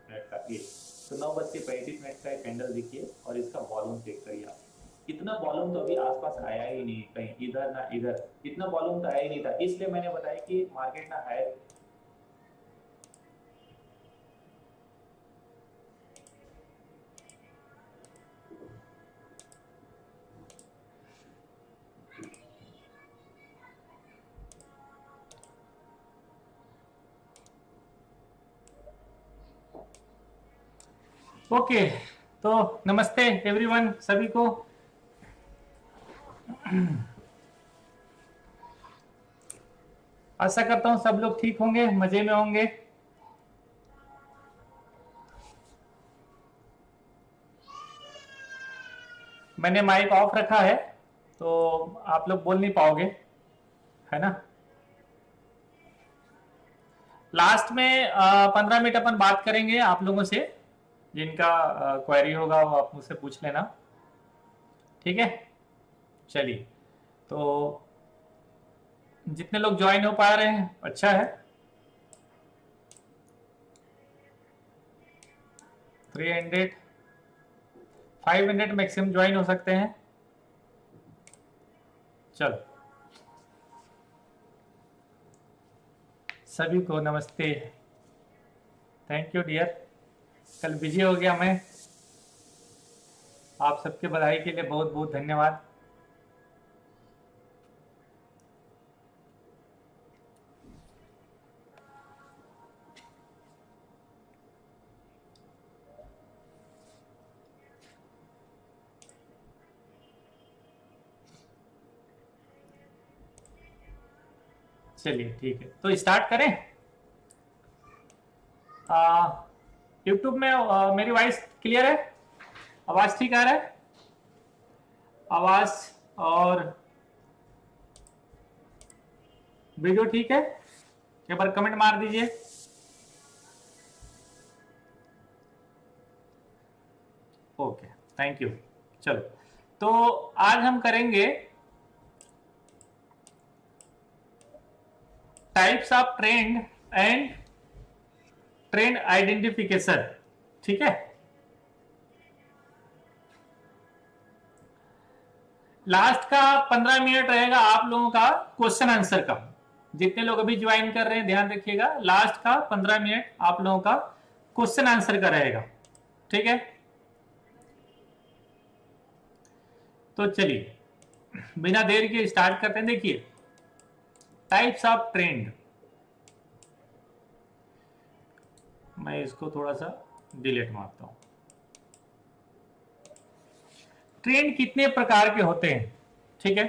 Minute का ये, तो 9:35 का एक कैंडल देखिए और इसका वॉल्यूम चेक करिए आप। इतना वॉल्यूम तो अभी आसपास आया ही नहीं, कहीं इधर ना इधर, इतना वॉल्यूम तो आया ही नहीं था। इसलिए मैंने बताया कि मार्केट ना है। ओके, तो नमस्ते एवरीवन सभी को। आशा करता हूं सब लोग ठीक होंगे, मजे में होंगे। मैंने माइक ऑफ रखा है तो आप लोग बोल नहीं पाओगे, है ना। लास्ट में 15 मिनट अपन बात करेंगे आप लोगों से, जिनका क्वेरी होगा वो आप मुझसे पूछ लेना, ठीक है। चलिए, तो जितने लोग ज्वाइन हो पा रहे हैं अच्छा है। 300 500 मैक्सिमम ज्वाइन हो सकते हैं। चलो, सभी को नमस्ते, थैंक यू डियर। कल बिजी हो गया मैं, आप सबके बधाई के लिए बहुत बहुत धन्यवाद। चलिए ठीक है, तो स्टार्ट करें। यूट्यूब में मेरी वॉइस क्लियर है, आवाज ठीक आ रहा है, आवाज और वीडियो ठीक है? एक बार कमेंट मार दीजिए। Okay, thank you. चलो, तो आज हम करेंगे types of trend and trend identification, ठीक है। लास्ट का 15 मिनट रहेगा आप लोगों का क्वेश्चन आंसर का। जितने लोग अभी ज्वाइन कर रहे हैं ध्यान रखिएगा, लास्ट का 15 मिनट आप लोगों का क्वेश्चन आंसर का रहेगा, ठीक है। तो चलिए बिना देर के स्टार्ट करते हैं। देखिए, टाइप्स ऑफ ट्रेंड, मैं इसको थोड़ा सा डिलीट मारता हूं। ट्रेंड कितने प्रकार के होते हैं, ठीक है।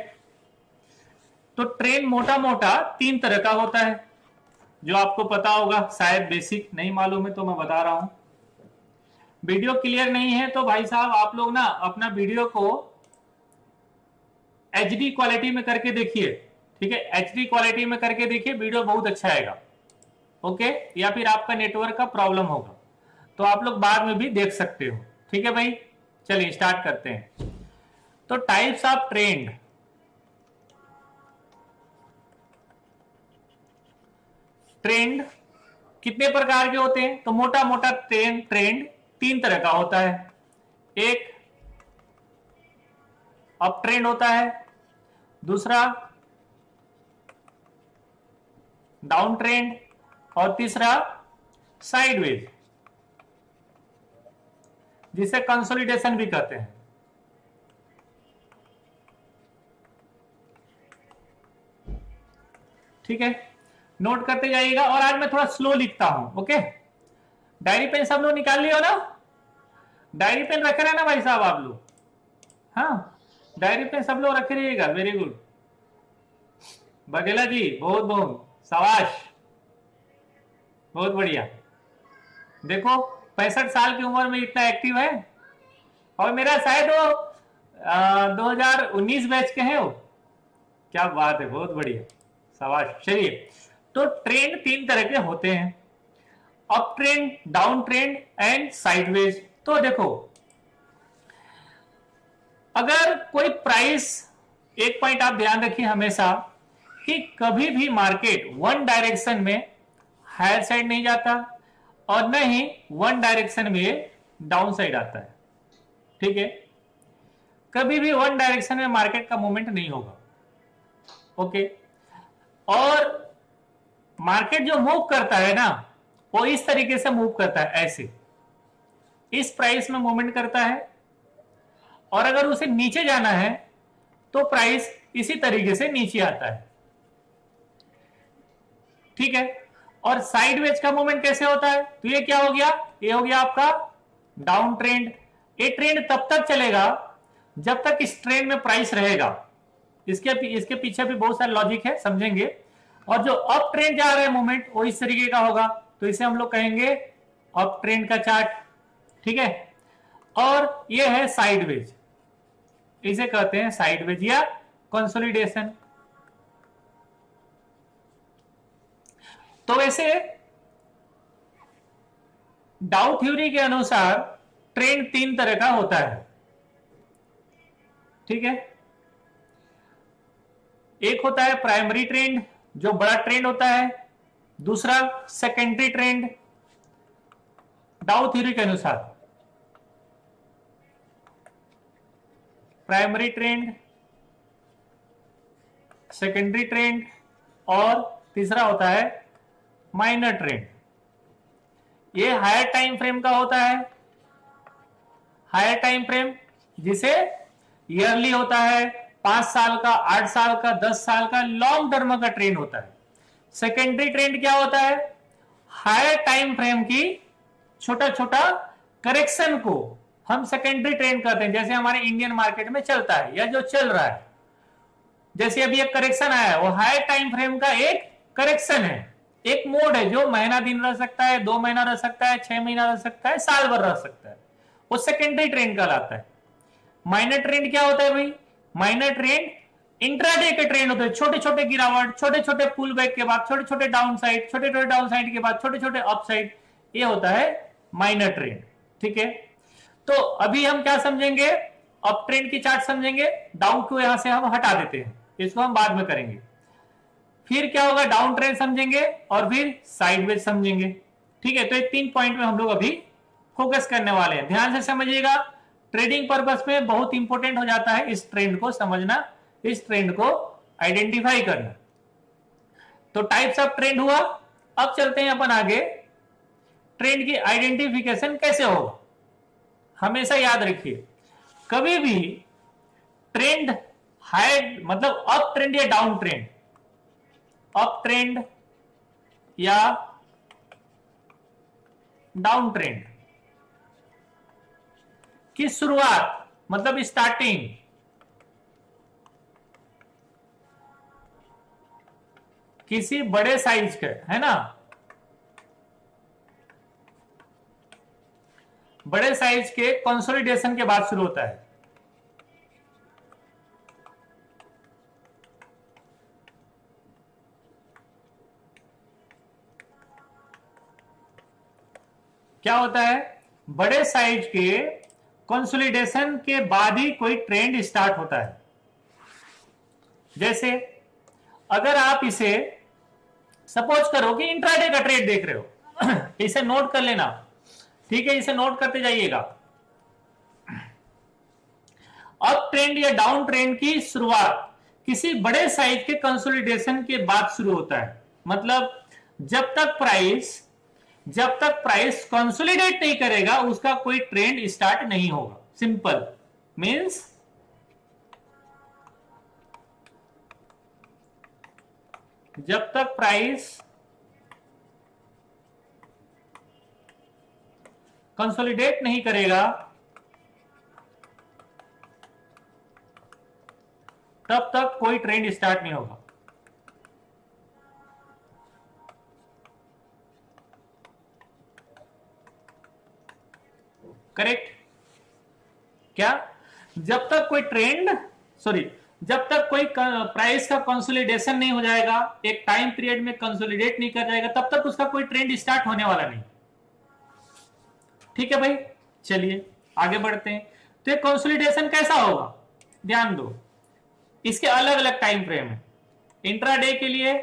तो ट्रेंड मोटा मोटा 3 तरह का होता है, जो आपको पता होगा, शायद बेसिक नहीं मालूम है तो मैं बता रहा हूं। वीडियो क्लियर नहीं है तो भाई साहब आप लोग ना अपना वीडियो को एचडी क्वालिटी में करके देखिए, ठीक है। एचडी क्वालिटी में करके देखिए, वीडियो बहुत अच्छा आएगा, ओके। या फिर आपका नेटवर्क का प्रॉब्लम होगा तो आप लोग बाद में भी देख सकते हो, ठीक है भाई। चलिए स्टार्ट करते हैं। तो टाइप्स ऑफ ट्रेंड, ट्रेंड कितने प्रकार के होते हैं? तो मोटा मोटा ट्रेंड 3 तरह का होता है। एक अप ट्रेंड होता है, दूसरा डाउन ट्रेंड और तीसरा साइडवेज, जिसे कंसोलिडेशन भी कहते हैं। ठीक है, नोट करते जाइएगा। और आज मैं थोड़ा स्लो लिखता हूं, ओके। डायरी पेन सब लोग निकाल लियो ना? डायरी पेन रखे रहना भाई साहब आप लोग, हाँ डायरी पेन सब लोग रखे रहिएगा। वेरी गुड बघेला जी, बहुत बहुत शाबाश, बहुत बढ़िया। देखो 65 साल की उम्र में इतना एक्टिव है, और मेरा शायद वो 2019 बैच के हैं वो। क्या बात है, बहुत बढ़िया, शाबाश। चलिए, तो ट्रेंड 3 तरह के होते हैं, up trend, down trend and sideways. तो देखो, अगर कोई प्राइस, एक पॉइंट आप ध्यान रखिए हमेशा कि कभी भी मार्केट वन डायरेक्शन में हायर साइड नहीं जाता और न ही वन डायरेक्शन में डाउन साइड आता है। ठीक है, कभी भी वन डायरेक्शन में मार्केट का मूवमेंट नहीं होगा। ओके, और मार्केट जो मूव करता है ना, वो इस तरीके से मूव करता है, ऐसे इस प्राइस में मूवमेंट करता है, और अगर उसे नीचे जाना है तो प्राइस इसी तरीके से नीचे आता है। ठीक है, और साइडवेज का मूवमेंट कैसे होता है? तो ये क्या हो गया, ये हो गया आपका डाउन ट्रेंड। ये ट्रेंड तब तक चलेगा जब तक इस ट्रेंड में प्राइस रहेगा। इसके पीछे भी बहुत सारा लॉजिक है, समझेंगे। और जो अप ट्रेंड जा रहा है मूवमेंट, वो इस तरीके का होगा, तो इसे हम लोग कहेंगे अप ट्रेंड का चार्ट। ठीक है, और ये है साइडवेज, इसे कहते हैं साइडवेज या कंसोलिडेशन। तो वैसे डाउ थ्योरी के अनुसार ट्रेंड तीन तरह का होता है। ठीक है, एक होता है प्राइमरी ट्रेंड, जो बड़ा ट्रेंड होता है। दूसरा सेकेंडरी ट्रेंड डाउ थ्योरी के अनुसार, प्राइमरी ट्रेंड, सेकेंडरी ट्रेंड, और तीसरा होता है माइनर ट्रेंड। ये हायर टाइम फ्रेम का होता है। हायर टाइम फ्रेम जिसे ईयरली होता है, 5 साल का, 8 साल का, 10 साल का, लॉन्ग टर्म का ट्रेंड होता है। सेकेंडरी ट्रेंड क्या होता है? हायर टाइम फ्रेम की छोटा छोटा करेक्शन को हम सेकेंडरी ट्रेंड कहते हैं। जैसे हमारे इंडियन मार्केट में चलता है या जो चल रहा है, जैसे अभी एक करेक्शन आया है, वो हायर टाइम फ्रेम का एक करेक्शन है, एक मोड है जो महीना दिन रह सकता है, 2 महीना रह सकता है, 6 महीना रह सकता है, साल भर रह सकता है, वो सेकेंडरी ट्रेंड कहलाता है। माइनर ट्रेंड क्या होता है भाई? माइनर ट्रेंड इंट्राडे के ट्रेंड होते हैं, छोटे छोटे गिरावट, छोटे छोटे पुल बैक के बाद छोटे छोटे डाउन साइड, छोटे छोटे डाउन साइड के बाद छोटे छोटे अप साइड, ये होता है माइनर ट्रेंड। ठीक है, तो अभी हम क्या समझेंगे? अप ट्रेंड की चार्ट समझेंगे। डाउन को यहां से हम हटा देते हैं, इसको हम बाद में करेंगे। फिर क्या होगा? डाउन ट्रेंड समझेंगे और फिर साइडवेज समझेंगे। ठीक है, तो ये 3 पॉइंट में हम लोग अभी फोकस करने वाले हैं। ध्यान से समझिएगा, ट्रेडिंग पर्पस में बहुत इंपॉर्टेंट हो जाता है इस ट्रेंड को समझना, इस ट्रेंड को आइडेंटिफाई करना। तो टाइप्स ऑफ ट्रेंड हुआ। अब चलते हैं अपन आगे, ट्रेंड की आइडेंटिफिकेशन कैसे होगा। हमेशा याद रखिए, कभी भी ट्रेंड हाई मतलब अप ट्रेंड या डाउन ट्रेंड, अप ट्रेंड या डाउन ट्रेंड की शुरुआत मतलब स्टार्टिंग किसी बड़े साइज के, है ना, बड़े साइज के कंसोलिडेशन के बाद शुरू होता है। क्या होता है? बड़े साइज के कंसोलिडेशन के बाद ही कोई ट्रेंड स्टार्ट होता है। जैसे अगर आप इसे सपोज करो कि इंट्राडे का ट्रेड देख रहे हो इसे नोट कर लेना। ठीक है, इसे नोट करते जाइएगा। अप ट्रेंड या डाउन ट्रेंड की शुरुआत किसी बड़े साइज के कंसोलिडेशन के बाद शुरू होता है। मतलब जब तक प्राइस कंसोलिडेट नहीं करेगा उसका कोई ट्रेंड स्टार्ट नहीं होगा। सिंपल मींस जब तक प्राइस कंसोलिडेट नहीं करेगा तब तक कोई ट्रेंड स्टार्ट नहीं होगा। करेक्ट? क्या? जब तक कोई प्राइस का कंसोलिडेशन नहीं हो जाएगा, एक टाइम पीरियड में कंसोलिडेट नहीं कर जाएगा, तब तक उसका कोई ट्रेंड स्टार्ट होने वाला नहीं। ठीक है भाई, चलिए आगे बढ़ते हैं। तो ये कंसोलिडेशन कैसा होगा? ध्यान दो, इसके अलग अलग टाइम फ्रेम है। इंट्राडे के लिए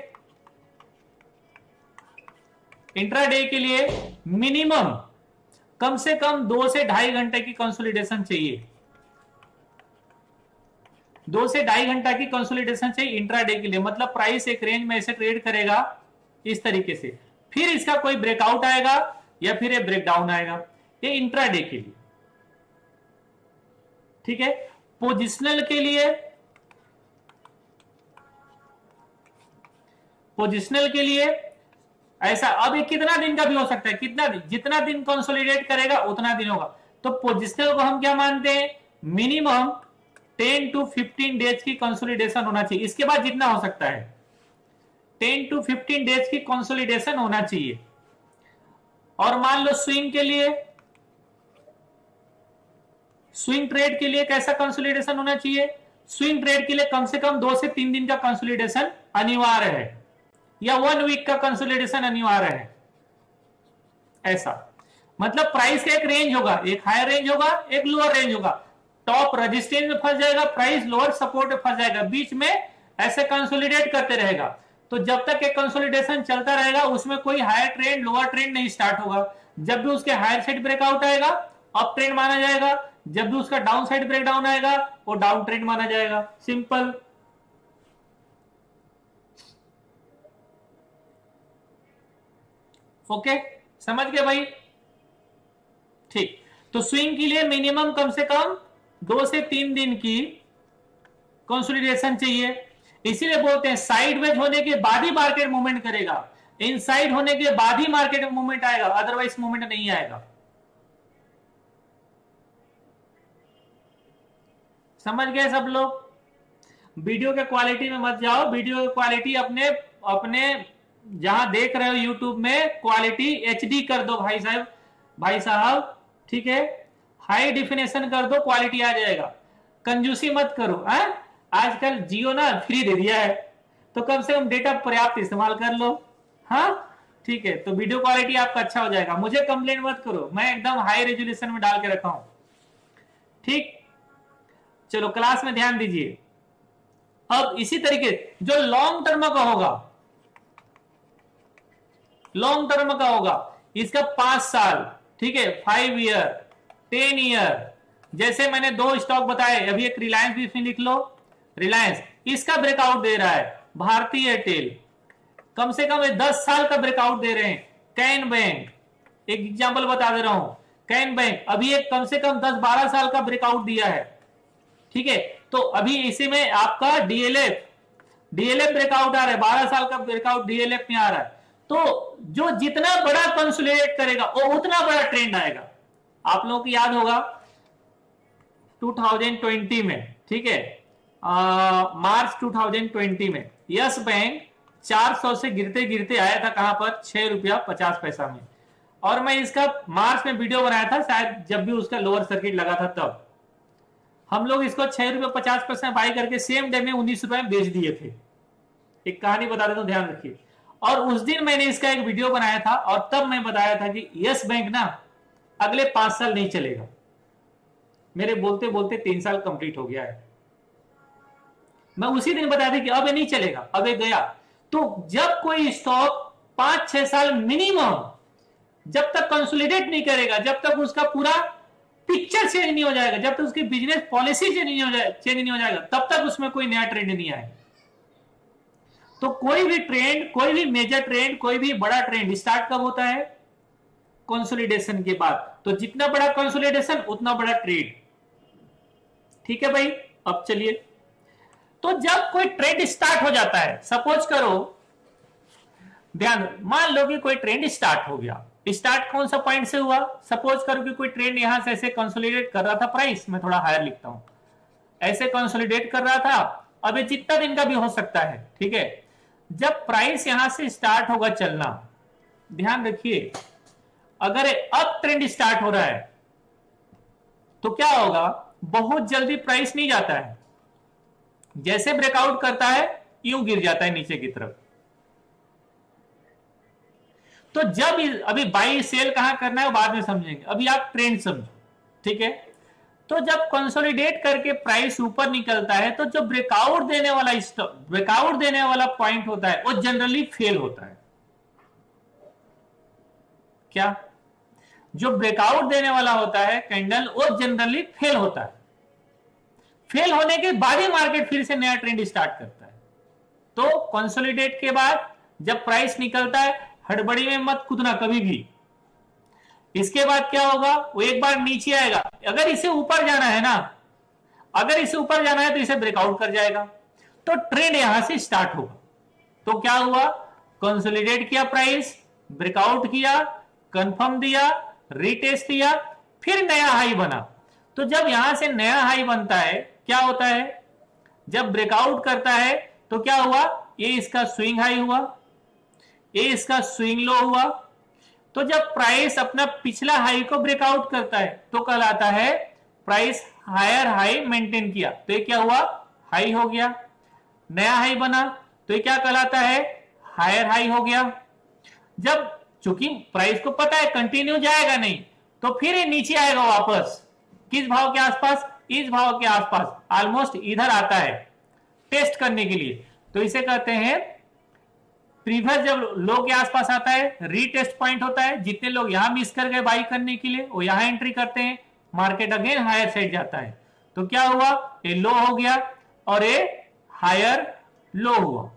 इंट्राडे के लिए मिनिमम कम से कम 2 से 2.5 घंटे की कंसोलिडेशन चाहिए, 2 से 2.5 घंटा की कंसोलिडेशन चाहिए इंट्राडे के लिए। मतलब प्राइस एक रेंज में ऐसे ट्रेड करेगा इस तरीके से, फिर इसका कोई ब्रेकआउट आएगा या फिर ये ब्रेकडाउन आएगा, ये इंट्राडे के लिए। ठीक है, पोजिशनल के लिए, पोजिशनल के लिए ऐसा, अब ये कितना दिन का भी हो सकता है, कितना दिन, जितना दिन कंसोलिडेट करेगा उतना दिन होगा। तो पोजिशनल को हम क्या मानते हैं, मिनिमम 10 to 15 डेज की कंसोलिडेशन होना चाहिए, इसके बाद जितना हो सकता है 10 to 15 डेज की कंसोलिडेशन होना चाहिए। और मान लो स्विंग के लिए, स्विंग ट्रेड के लिए कैसा कंसोलिडेशन होना चाहिए, स्विंग ट्रेड के लिए कम से कम 2 से 3 दिन का कंसोलिडेशन अनिवार्य है, या 1 वीक का कंसोलिडेशन अनिवार्य है। ऐसा मतलब प्राइस का एक रेंज होगा, एक हायर रेंज होगा, एक लोअर रेंज होगा। टॉप रेजिस्टेंस में फंस जाएगा प्राइस, लोअर सपोर्ट में फंस जाएगा, बीच में ऐसे कंसोलिडेट करते रहेगा। तो जब तक एक कंसोलिडेशन चलता रहेगा उसमें कोई हायर ट्रेंड लोअर ट्रेंड नहीं स्टार्ट होगा। जब भी उसके हायर साइड ब्रेकआउट आएगा अप ट्रेंड माना जाएगा, जब भी उसका डाउन साइड ब्रेकडाउन आएगा वो डाउन ट्रेंड माना जाएगा। सिंपल। ओके, समझ गए भाई? ठीक, तो स्विंग के लिए मिनिमम कम से कम 2 से 3 दिन की कंसोलिडेशन चाहिए। इसीलिए बोलते हैं साइडवेज होने के बाद ही मार्केट मूवमेंट करेगा, इनसाइड होने के बाद ही मार्केट में मूवमेंट आएगा, अदरवाइज मूवमेंट नहीं आएगा। समझ गए सब लोग? वीडियो के क्वालिटी में मत जाओ, वीडियो की क्वालिटी अपने अपने जहां देख रहे हो यूट्यूब में क्वालिटी एचडी कर दो भाई साहब, भाई साहब, ठीक है, हाई डिफिनेशन कर दो, क्वालिटी आ जाएगा। कंजूसी मत करो। आजकल जियो ना फ्री दे दिया है, तो कम से कम डेटा पर्याप्त इस्तेमाल कर लो। हाँ ठीक है, तो वीडियो क्वालिटी आपका अच्छा हो जाएगा। मुझे कंप्लेंट मत करो, मैं एकदम हाई रेजोल्यूशन में डाल के रखा हूं। ठीक, चलो क्लास में ध्यान दीजिए। अब इसी तरीके जो लॉन्ग टर्म का होगा, लॉन्ग टर्म का होगा, इसका 5 साल, ठीक है, 5 ईयर, 10 ईयर, जैसे मैंने 2 स्टॉक बताए, अभी एक रिलायंस भी इसमें लिख लो, रिलायंस, इसका ब्रेकआउट दे रहा है। भारतीय एयरटेल कम से कम 10 साल का ब्रेकआउट दे रहे हैं। कैन बैंक, एक एग्जांपल बता दे रहा हूं, कैन बैंक अभी एक कम से कम 10-12 साल का ब्रेकआउट दिया है। ठीक है, तो अभी इसी में आपका डीएलएफ ब्रेकआउट आ रहा है, 12 साल का ब्रेकआउट डीएलएफ में आ रहा है। तो जो जितना बड़ा कंसोलिडेट करेगा वो उतना बड़ा ट्रेंड आएगा। आप लोगों को याद होगा 2020 में, ठीक है, मार्च 2020 में यस बैंक 400 से गिरते गिरते आया था कहां पर, 6 रुपया 50 पैसा में। और मैं इसका मार्च में वीडियो बनाया था, शायद जब भी उसका लोअर सर्किट लगा था तब हम लोग इसको 6 रुपया 50 पैसा बाई करके सेम डे में 19 रुपए में बेच दिए थे। एक कहानी बता देता हूं, ध्यान रखिए। और उस दिन मैंने इसका एक वीडियो बनाया था और तब मैं बताया था कि यस बैंक ना अगले 5 साल नहीं चलेगा। मेरे बोलते बोलते 3 साल कंप्लीट हो गया है। मैं उसी दिन बताया था कि अब ये नहीं चलेगा, अब ये गया। तो जब कोई स्टॉक 5-6 साल मिनिमम जब तक कंसोलिडेट नहीं करेगा, जब तक उसका पूरा पिक्चर चेंज नहीं हो जाएगा, जब तक उसकी बिजनेस पॉलिसी चेंज नहीं हो जाएगा, तब तक उसमें कोई नया ट्रेंड नहीं आएगा। तो कोई भी ट्रेंड, कोई भी मेजर ट्रेंड, कोई भी बड़ा ट्रेंड स्टार्ट कब होता है? कंसोलिडेशन के बाद। तो जितना बड़ा कंसोलिडेशन उतना बड़ा ट्रेंड। ठीक है भाई, अब चलिए, तो जब कोई ट्रेंड स्टार्ट हो जाता है, सपोज करो, ध्यान, मान लो कि कोई ट्रेंड स्टार्ट हो गया। स्टार्ट कौन सा पॉइंट से हुआ? सपोज करो कि कोई ट्रेंड यहां से ऐसे कंसोलिडेट कर रहा था, प्राइस में थोड़ा हायर लिखता हूं, ऐसे कंसोलिडेट कर रहा था। अब ये जितना दिन का भी हो सकता है, ठीक है। जब प्राइस यहां से स्टार्ट होगा चलना, ध्यान रखिए, अगर अप ट्रेंड स्टार्ट हो रहा है तो क्या होगा? बहुत जल्दी प्राइस नहीं जाता है, जैसे ब्रेकआउट करता है यूं गिर जाता है नीचे की तरफ। तो जब अभी बाई सेल कहां करना है बाद में समझेंगे, अभी आप ट्रेंड समझो, ठीक है। तो जब कंसोलिडेट करके प्राइस ऊपर निकलता है तो जो ब्रेकआउट देने वाला पॉइंट होता है वो जनरली फेल होता है। क्या? जो ब्रेकआउट देने वाला होता है कैंडल, वो जनरली फेल होता है। फेल होने के बाद ही मार्केट फिर से नया ट्रेंड स्टार्ट करता है। तो कंसोलिडेट के बाद जब प्राइस निकलता है, हड़बड़ी में मत कूदना कभी भी। इसके बाद क्या होगा, वो एक बार नीचे आएगा, अगर इसे ऊपर जाना है ना, अगर इसे ऊपर जाना है तो इसे ब्रेकआउट कर जाएगा, तो ट्रेंड यहां से स्टार्ट होगा। तो क्या हुआ, कंसोलिडेट किया प्राइस, ब्रेकआउट किया, कंफर्म दिया, रीटेस्ट दिया, फिर नया हाई बना। तो जब यहां से नया हाई बनता है, क्या होता है, जब ब्रेकआउट करता है तो क्या हुआ, ये इसका स्विंग हाई हुआ, ये इसका स्विंग लो हुआ। तो जब प्राइस अपना पिछला हाई को ब्रेकआउट करता है तो कहलाता है प्राइस हायर हाई मेंटेन किया, तो ये क्या हुआ, हाई हो गया। नया हाई बना तो ये क्या कहलाता है, हायर हाई हो गया। जब चूंकि प्राइस को पता है कंटिन्यू जाएगा नहीं, तो फिर ये नीचे आएगा वापस, किस भाव के आसपास, इस भाव के आसपास, ऑलमोस्ट इधर आता है टेस्ट करने के लिए। तो इसे कहते हैं प्रीवियस, जब लो के आसपास आता है रीटेस्ट पॉइंट होता है। जितने लोग यहां मिस कर गए बाई करने के लिए, वो यहां एंट्री करते हैं, मार्केट अगेन हायर साइड जाता है। तो क्या हुआ, ये लो हो गया और ये हायर लो हुआ।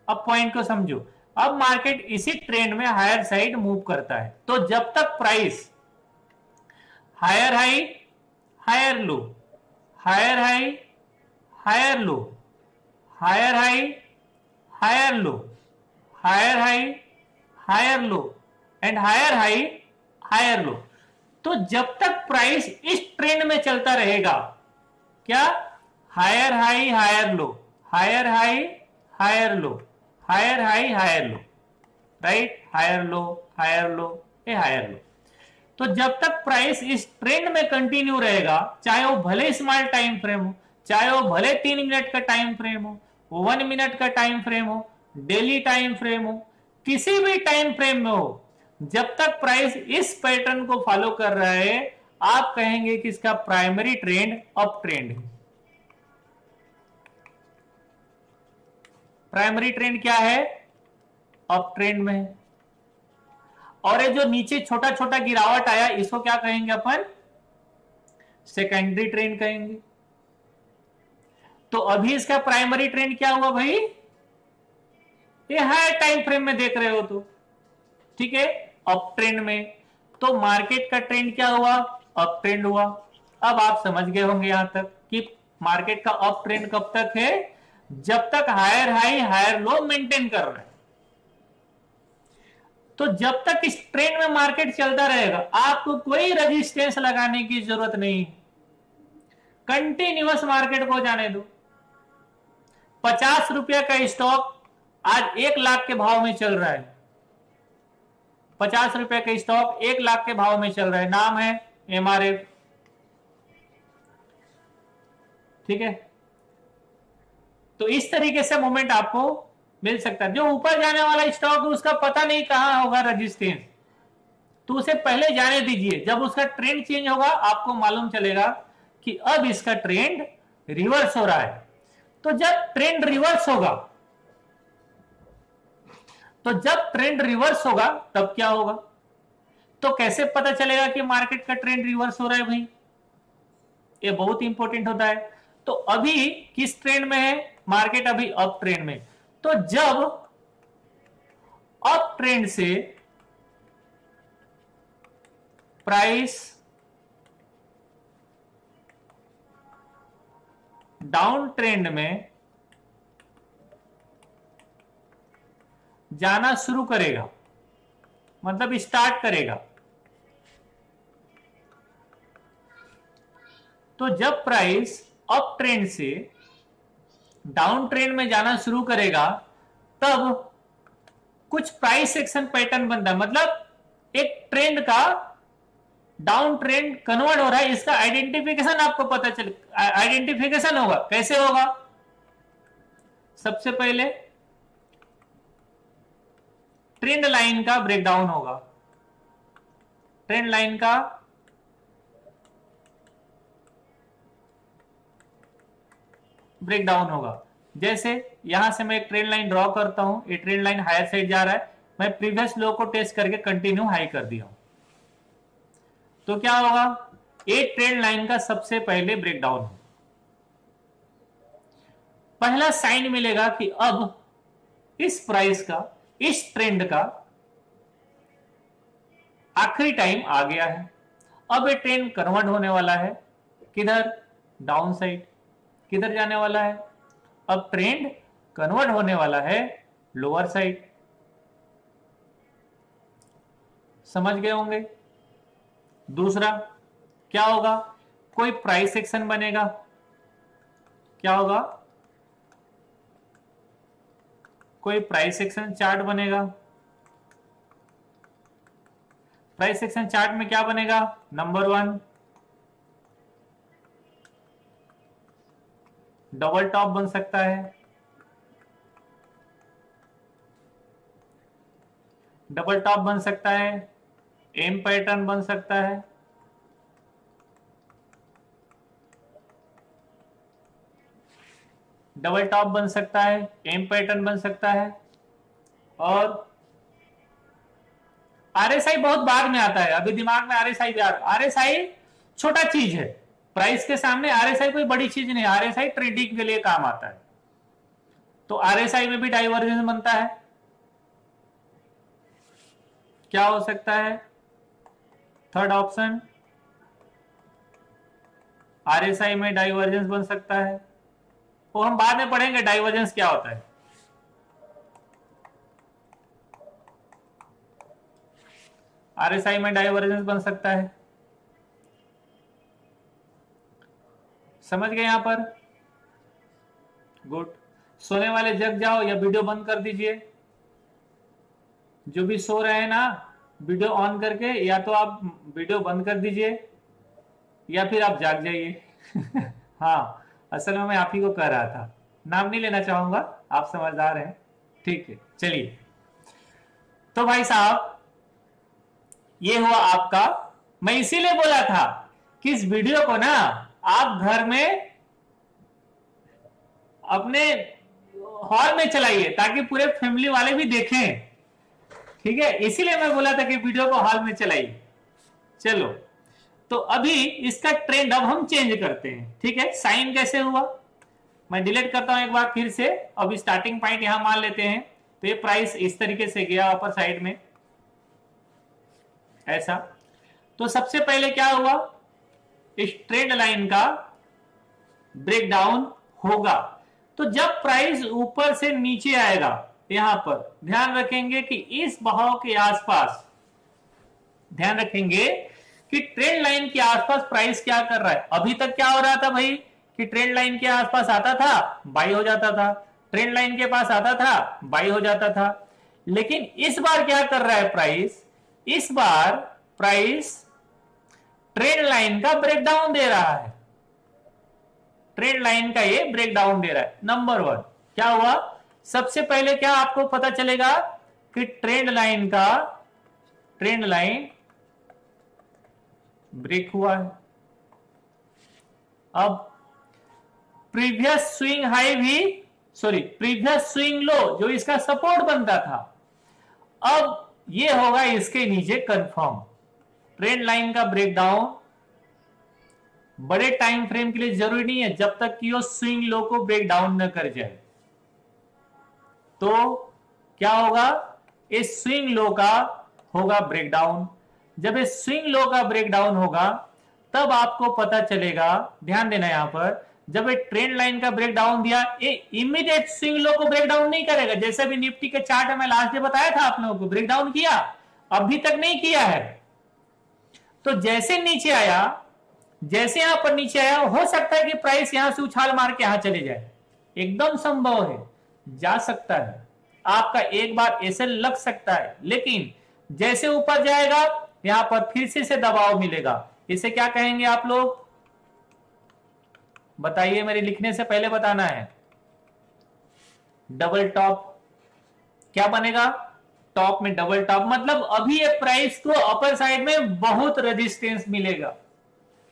अब पॉइंट को समझो, अब मार्केट इसी ट्रेंड में हायर साइड मूव करता है। तो जब तक price higher high, higher low, higher high, higher low, higher high, higher low, higher high, higher low and higher high, higher low, तो जब तक प्राइस इस ट्रेंड में चलता रहेगा, क्या, higher high, higher low, higher high, higher low, higher high, higher low, right, higher low, higher low, ये higher low. तो जब तक प्राइस इस ट्रेंड में कंटिन्यू रहेगा, चाहे वो भले स्मॉल टाइम फ्रेम हो, चाहे वो भले 3 मिनट का टाइम फ्रेम हो, 1 मिनट का टाइम फ्रेम हो, डेली टाइम फ्रेम हो, किसी भी टाइम फ्रेम में हो, जब तक प्राइस इस पैटर्न को फॉलो कर रहा है, आप कहेंगे कि इसका प्राइमरी ट्रेंड अप ट्रेंड है। प्राइमरी ट्रेंड क्या है, अप ट्रेंड में है। और ये जो नीचे छोटा छोटा गिरावट आया, इसको क्या कहेंगे अपन, सेकेंडरी ट्रेंड कहेंगे। तो अभी इसका प्राइमरी ट्रेंड क्या हुआ भाई, ये हायर टाइम फ्रेम में देख रहे हो तो ठीक है, अप ट्रेंड में। तो मार्केट का ट्रेंड क्या हुआ, अप ट्रेंड हुआ। अब आप समझ गए होंगे यहां तक कि मार्केट का अप ट्रेंड कब तक है, जब तक higher high, higher low maintain कर रहा है। तो जब तक इस ट्रेंड में मार्केट चलता रहेगा, आपको कोई रेजिस्टेंस लगाने की जरूरत नहीं, कंटिन्यूअस मार्केट को जाने दो। 50 रुपया का स्टॉक आज 1 लाख के भाव में चल रहा है, 50 रुपए का स्टॉक 1 लाख के भाव में चल रहा है, नाम है एमआरएफ, ठीक है। तो इस तरीके से मोमेंट आपको मिल सकता है। जो ऊपर जाने वाला स्टॉक है उसका पता नहीं कहां होगा रेजिस्टेंस, तो उसे पहले जाने दीजिए। जब उसका ट्रेंड चेंज होगा आपको मालूम चलेगा कि अब इसका ट्रेंड रिवर्स हो रहा है। तो जब ट्रेंड रिवर्स होगा, तो जब ट्रेंड रिवर्स होगा तब क्या होगा, तो कैसे पता चलेगा कि मार्केट का ट्रेंड रिवर्स हो रहा है भाई, ये बहुत इंपॉर्टेंट होता है। तो अभी किस ट्रेंड में है मार्केट, अभी अप ट्रेंड में। तो जब अप ट्रेंड से प्राइस डाउन ट्रेंड में जाना शुरू करेगा, मतलब स्टार्ट करेगा, तो जब प्राइस अप ट्रेंड से डाउन ट्रेंड में जाना शुरू करेगा, तब कुछ प्राइस एक्शन पैटर्न बनता है, मतलब एक ट्रेंड का डाउन ट्रेंड कन्वर्ट हो रहा है, इसका आइडेंटिफिकेशन आपको पता चले, आइडेंटिफिकेशन होगा। कैसे होगा, सबसे पहले ट्रेंड लाइन का ब्रेकडाउन होगा, ट्रेंड लाइन का ब्रेकडाउन होगा। जैसे यहां से मैं एक ट्रेंड लाइन ड्रॉ करता हूं, ये ट्रेंड लाइन हायर साइड जा रहा है, मैं प्रीवियस लो को टेस्ट करके कंटिन्यू हाई कर दिया हूं, तो क्या होगा, एक ट्रेंड लाइन का सबसे पहले ब्रेकडाउन हो, पहला साइन मिलेगा कि अब इस प्राइस का, इस ट्रेंड का आखिरी टाइम आ गया है। अब ये ट्रेंड कन्वर्ट होने वाला है किधर, डाउन साइड। किधर जाने वाला है, अब ट्रेंड कन्वर्ट होने वाला है लोअर साइड। समझ गए होंगे। दूसरा क्या होगा, कोई प्राइस एक्शन बनेगा। क्या होगा, कोई प्राइस एक्शन चार्ट बनेगा। प्राइस एक्शन चार्ट में क्या बनेगा, नंबर 1 डबल टॉप बन सकता है, डबल टॉप बन सकता है, एम पैटर्न बन सकता है, डबल टॉप बन सकता है, एम पैटर्न बन सकता है, और आरएसआई बहुत बाद में आता है। अभी दिमाग में आरएसआई भी आ रहा है। आरएसआई छोटा चीज है, प्राइस के सामने आरएसआई कोई बड़ी चीज नहीं। आरएसआई ट्रेडिंग के लिए काम आता है, तो आरएसआई में भी डाइवर्जेंस बनता है। क्या हो सकता है, थर्ड ऑप्शन, आरएसआई में डाइवर्जेंस बन सकता है। वो हम बाद में पढ़ेंगे डाइवर्जेंस क्या होता है। आरएसआई में डाइवर्जेंस बन सकता है। समझ गए यहां पर, गुड। सोने वाले जग जाओ या वीडियो बंद कर दीजिए। जो भी सो रहे हैं ना, वीडियो ऑन करके या तो आप वीडियो बंद कर दीजिए या फिर आप जाग जाइए। हाँ, असल में मैं आप ही को कह रहा था, नाम नहीं लेना चाहूंगा, आप समझदार हैं। ठीक है, चलिए। तो भाई साहब, ये हुआ आपका। मैं इसीलिए बोला था कि इस वीडियो को ना आप घर में अपने हॉल में चलाइए ताकि पूरे फैमिली वाले भी देखें। ठीक है, इसीलिए मैं बोला था कि वीडियो को हॉल में चलाइए। चलो, तो अभी इसका ट्रेंड अब हम चेंज करते हैं। ठीक है, साइन कैसे हुआ, मैं डिलीट करता हूं एक बार फिर से। अब स्टार्टिंग पॉइंट यहां मान लेते हैं, तो ये प्राइस इस तरीके से गया अपर साइड में, ऐसा। तो सबसे पहले क्या हुआ, इस ट्रेंड लाइन का ब्रेकडाउन होगा। तो जब प्राइस ऊपर से नीचे आएगा, यहां पर ध्यान रखेंगे कि इस बहाव के आसपास, ध्यान रखेंगे कि ट्रेंड लाइन के आसपास प्राइस क्या कर रहा है। अभी तक क्या हो रहा था भाई, कि ट्रेंड लाइन के आसपास आता था, बाई हो जाता था, ट्रेंड लाइन के पास आता था, बाई हो जाता था। लेकिन इस बार क्या कर रहा है प्राइस, इस बार प्राइस ट्रेंड लाइन का ब्रेकडाउन दे रहा है। ट्रेंड लाइन का ये ब्रेकडाउन दे रहा है। नंबर 1 क्या हुआ, सबसे पहले क्या आपको पता चलेगा कि ट्रेंड लाइन ब्रेक हुआ है। अब प्रीवियस स्विंग हाई भी, सॉरी प्रीवियस स्विंग लो जो इसका सपोर्ट बनता था, अब ये होगा इसके नीचे कंफर्म। ट्रेंड लाइन का ब्रेकडाउन बड़े टाइम फ्रेम के लिए जरूरी नहीं है, जब तक कि वो स्विंग लो को ब्रेकडाउन न कर जाए। तो क्या होगा, इस स्विंग लो का होगा ब्रेकडाउन। जब इस स्विंग लो का ब्रेकडाउन होगा तब आपको पता चलेगा, ध्यान देना यहां पर, जब ये ट्रेंड लाइन का ब्रेकडाउन दिया, ये इमीडिएट स्विंग लो को ब्रेकडाउन नहीं करेगा। जैसे भी निफ्टी के चार्ट में लास्ट डे बताया था आप लोगों को, ब्रेकडाउन किया, अभी तक नहीं किया है। तो जैसे नीचे आया, जैसे यहां पर नीचे आया, हो सकता है कि प्राइस यहां से उछाल मार के यहां चले जाए, एकदम संभव है, जा सकता है, आपका एक बार ऐसे लग सकता है। लेकिन जैसे ऊपर जाएगा यहां पर फिर से दबाव मिलेगा। इसे क्या कहेंगे आप लोग, बताइए, मेरे लिखने से पहले बताना है। Double top. क्या बनेगा, टॉप में डबल टॉप, मतलब अभी ये प्राइस को अपर साइड में बहुत रेजिस्टेंस मिलेगा।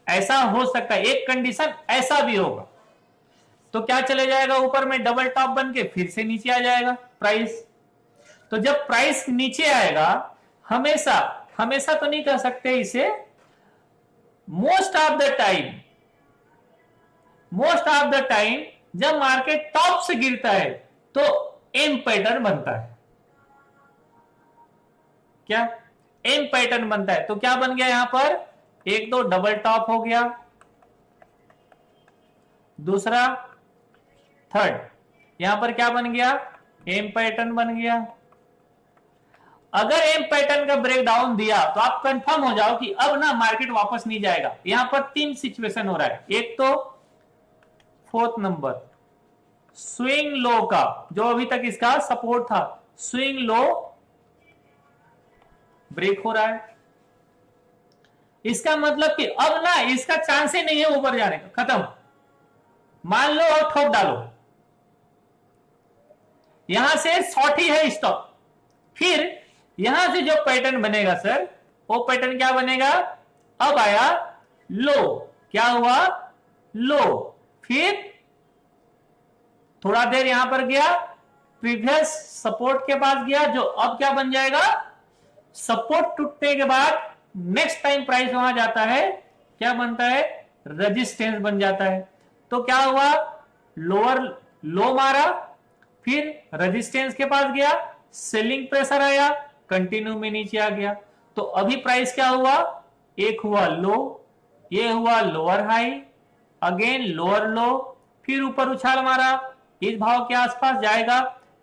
ऐसा हो सकता है, एक कंडीशन ऐसा भी होगा। तो क्या चले जाएगा ऊपर में डबल टॉप बन के फिर से नीचे आ जाएगा प्राइस। तो जब प्राइस नीचे आएगा, हमेशा हमेशा तो नहीं कह सकते इसे, most of the time, most of the time जब मार्केट टॉप से गिरता है तो एम पैटर्न बनता है। क्या एम पैटर्न बनता है? तो क्या बन गया यहां पर, एक तो डबल टॉप हो गया, दूसरा थर्ड यहां पर क्या बन गया, एम पैटर्न बन गया। अगर एम पैटर्न का ब्रेकडाउन दिया तो आप कंफर्म हो जाओ कि अब ना मार्केट वापस नहीं जाएगा। यहां पर तीन सिचुएशन हो रहा है, एक तो फोर्थ नंबर स्विंग लो का, जो अभी तक इसका सपोर्ट था, स्विंग लो ब्रेक हो रहा है, इसका मतलब कि अब ना इसका चांस ही नहीं है ऊपर जाने का, खत्म, मान लो और ठोक डालो, यहां से शॉर्ट ही है स्टॉप। फिर यहां से जो पैटर्न बनेगा सर, वो पैटर्न क्या बनेगा, अब आया लो, क्या हुआ, लो, फिर थोड़ा देर यहां पर गया, प्रीवियस सपोर्ट के पास गया, जो अब क्या बन जाएगा, सपोर्ट टूटने के बाद नेक्स्ट टाइम प्राइस वहां जाता है, क्या बनता है, रेजिस्टेंस बन जाता है। तो क्या हुआ, लोअर लो मारा, फिर रेजिस्टेंस के पास गया, सेलिंग प्रेशर आया, कंटिन्यू में नीचे आ गया। तो अभी प्राइस क्या हुआ, एक हुआ लो, ये हुआ लोअर हाई, अगेन लोअर लो, फिर ऊपर उछाल मारा, इस भाव के आसपास जाएगा,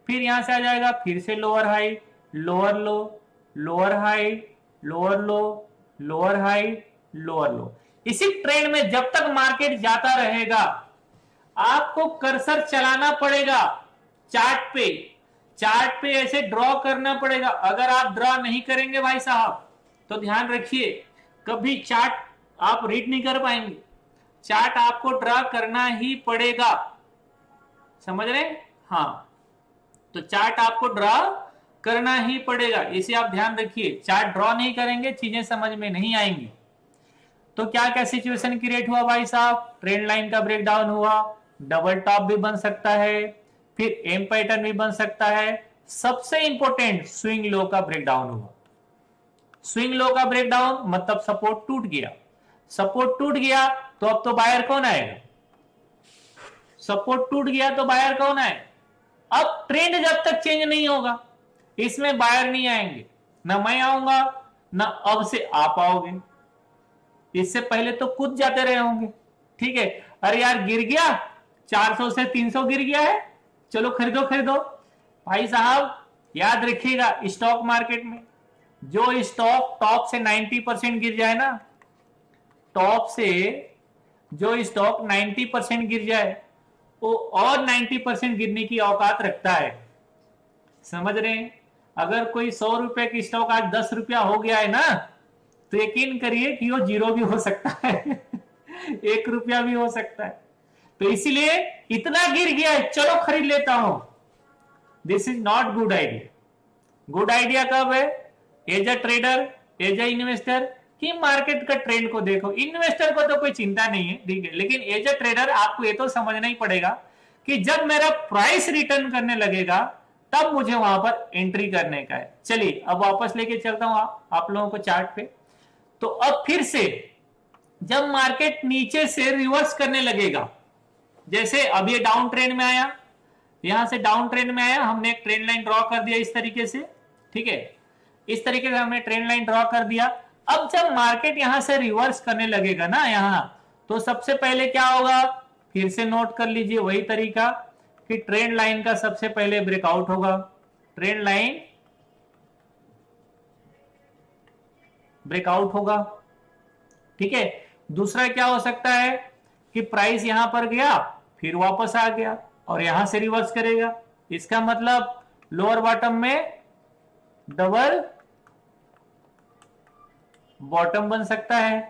फिर यहां से आ जाएगा, फिर से लोअर हाई, लोअर लो, लोअर हाई, लोअर लो, लोअर हाई, लोअर लो। इसी ट्रेंड में जब तक मार्केट जाता रहेगा, आपको कर्सर चलाना पड़ेगा चार्ट पे, चार्ट पे ऐसे ड्रॉ करना पड़ेगा। अगर आप ड्रॉ नहीं करेंगे भाई साहब, तो ध्यान रखिए कभी चार्ट आप रीड नहीं कर पाएंगे, चार्ट आपको ड्रॉ करना ही पड़ेगा, समझ रहे हैं? हाँ, तो चार्ट आपको ड्रॉ करना ही पड़ेगा, इसे आप ध्यान रखिए, चार्ट ड्रॉ नहीं करेंगे चीजें समझ में नहीं आएंगी। तो क्या क्या सिचुएशन क्रिएट हुआ भाई साहब, ट्रेंड लाइन का ब्रेकडाउन हुआ, डबल टॉप भी बन सकता है, फिर एम पैटर्न भी बन सकता है, सबसे इंपॉर्टेंट स्विंग लो का ब्रेकडाउन हुआ। स्विंग लो का ब्रेकडाउन मतलब सपोर्ट टूट गया, सपोर्ट टूट गया तो अब तो बायर कौन आएगा, सपोर्ट टूट गया तो बायर कौन आए, अब ट्रेंड जब तक चेंज नहीं होगा इसमें बायर नहीं आएंगे, ना मैं आऊंगा ना अब से आप आओगे, इससे पहले तो कूद जाते रहे होंगे, ठीक है, अरे यार गिर गया 400 से 300 गिर गया है, चलो खरीदो खरीदो। भाई साहब याद रखिएगा, स्टॉक मार्केट में जो स्टॉक टॉप से 90% गिर जाए ना, टॉप से जो स्टॉक 90% गिर जाए वो और 90% गिरने की औकात रखता है, समझ रहे हैं? अगर कोई 100 रुपए की स्टॉक आज 10 रुपया हो गया है ना, तो यकीन करिए कि वो जीरो भी हो सकता है 1 रुपया भी हो सकता है। तो इसीलिए इतना गिर गया है, चलो खरीद लेता हूं, this is not good idea. Good idea कब है, as a trader, as a investor, कि मार्केट का ट्रेंड को देखो। इन्वेस्टर को तो कोई चिंता नहीं है, ठीक है, लेकिन एज अ ट्रेडर आपको ये तो समझना ही पड़ेगा कि जब मेरा प्राइस रिटर्न करने लगेगा तब मुझे वहां पर एंट्री करने का है। चलिए अब वापस लेके चलता हूं आप लोगों को चार्ट पे। तो अब फिर से जब मार्केट नीचे से रिवर्स करने लगेगा, जैसे अब ये डाउन ट्रेंड में आया, यहां से डाउन ट्रेंड में आया, हमने एक ट्रेंड लाइन ड्रॉ कर दिया इस तरीके से, ठीक है, इस तरीके से हमने ट्रेंड लाइन ड्रॉ कर दिया। अब जब मार्केट यहां से रिवर्स करने लगेगा ना यहां, तो सबसे पहले क्या होगा, फिर से नोट कर लीजिए वही तरीका कि ट्रेंड लाइन का सबसे पहले ब्रेकआउट होगा, ट्रेंड लाइन ब्रेकआउट होगा, ठीक है। दूसरा क्या हो सकता है कि प्राइस यहां पर गया फिर वापस आ गया और यहां से रिवर्स करेगा, इसका मतलब लोअर बॉटम में डबल बॉटम बन सकता है।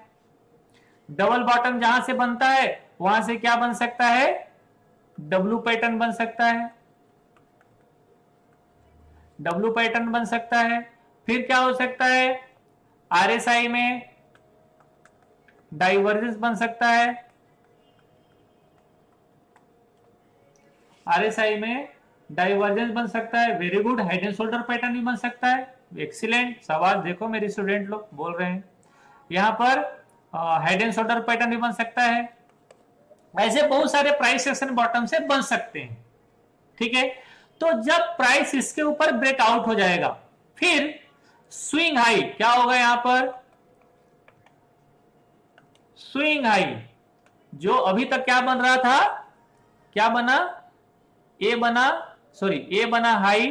डबल बॉटम जहां से बनता है वहां से क्या बन सकता है, डब्ल्यू पैटर्न बन सकता है, डब्ल्यू पैटर्न बन सकता है। फिर क्या हो सकता है, आरएसआई में डाइवर्जेंस बन सकता है, आरएसआई में डाइवर्जेंस बन सकता है, very good. Head and shoulder pattern भी बन सकता है, एक्सीलेंट। सवाल देखो मेरे स्टूडेंट लोग बोल रहे हैं। यहाँ पर हेड एंड शोल्डर पैटर्न भी बन सकता है। ऐसे बहुत सारे प्राइस एक्शन बॉटम से बन सकते हैं, ठीक है। तो जब प्राइस इसके ऊपर ब्रेकआउट हो जाएगा, फिर स्विंग हाई क्या होगा, यहां पर स्विंग हाई जो अभी तक क्या बन रहा था, क्या बना, ए बना, सॉरी ए बना हाई,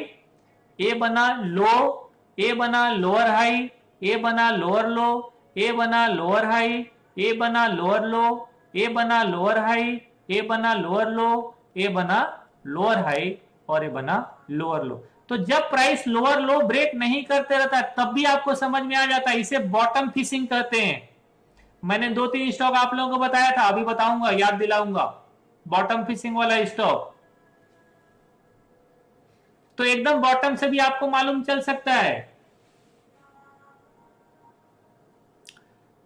ए बना लो, ए बना लोअर हाई, ए बना लोअर लो, ए बना लोअर हाई, ए बना लोअर लो, ए बना लोअर हाई, ए बना लोअर लो, ए बना लोअर हाई, और ए बना लोअर लो। तो जब प्राइस लोअर लो ब्रेक नहीं करते रहता तब भी आपको समझ में आ जाता है, इसे बॉटम फिशिंग कहते हैं। मैंने 2-3 स्टॉक आप लोगों को बताया था, अभी बताऊंगा, याद दिलाऊंगा, बॉटम फिशिंग वाला स्टॉक। तो एकदम बॉटम से भी आपको मालूम चल सकता है।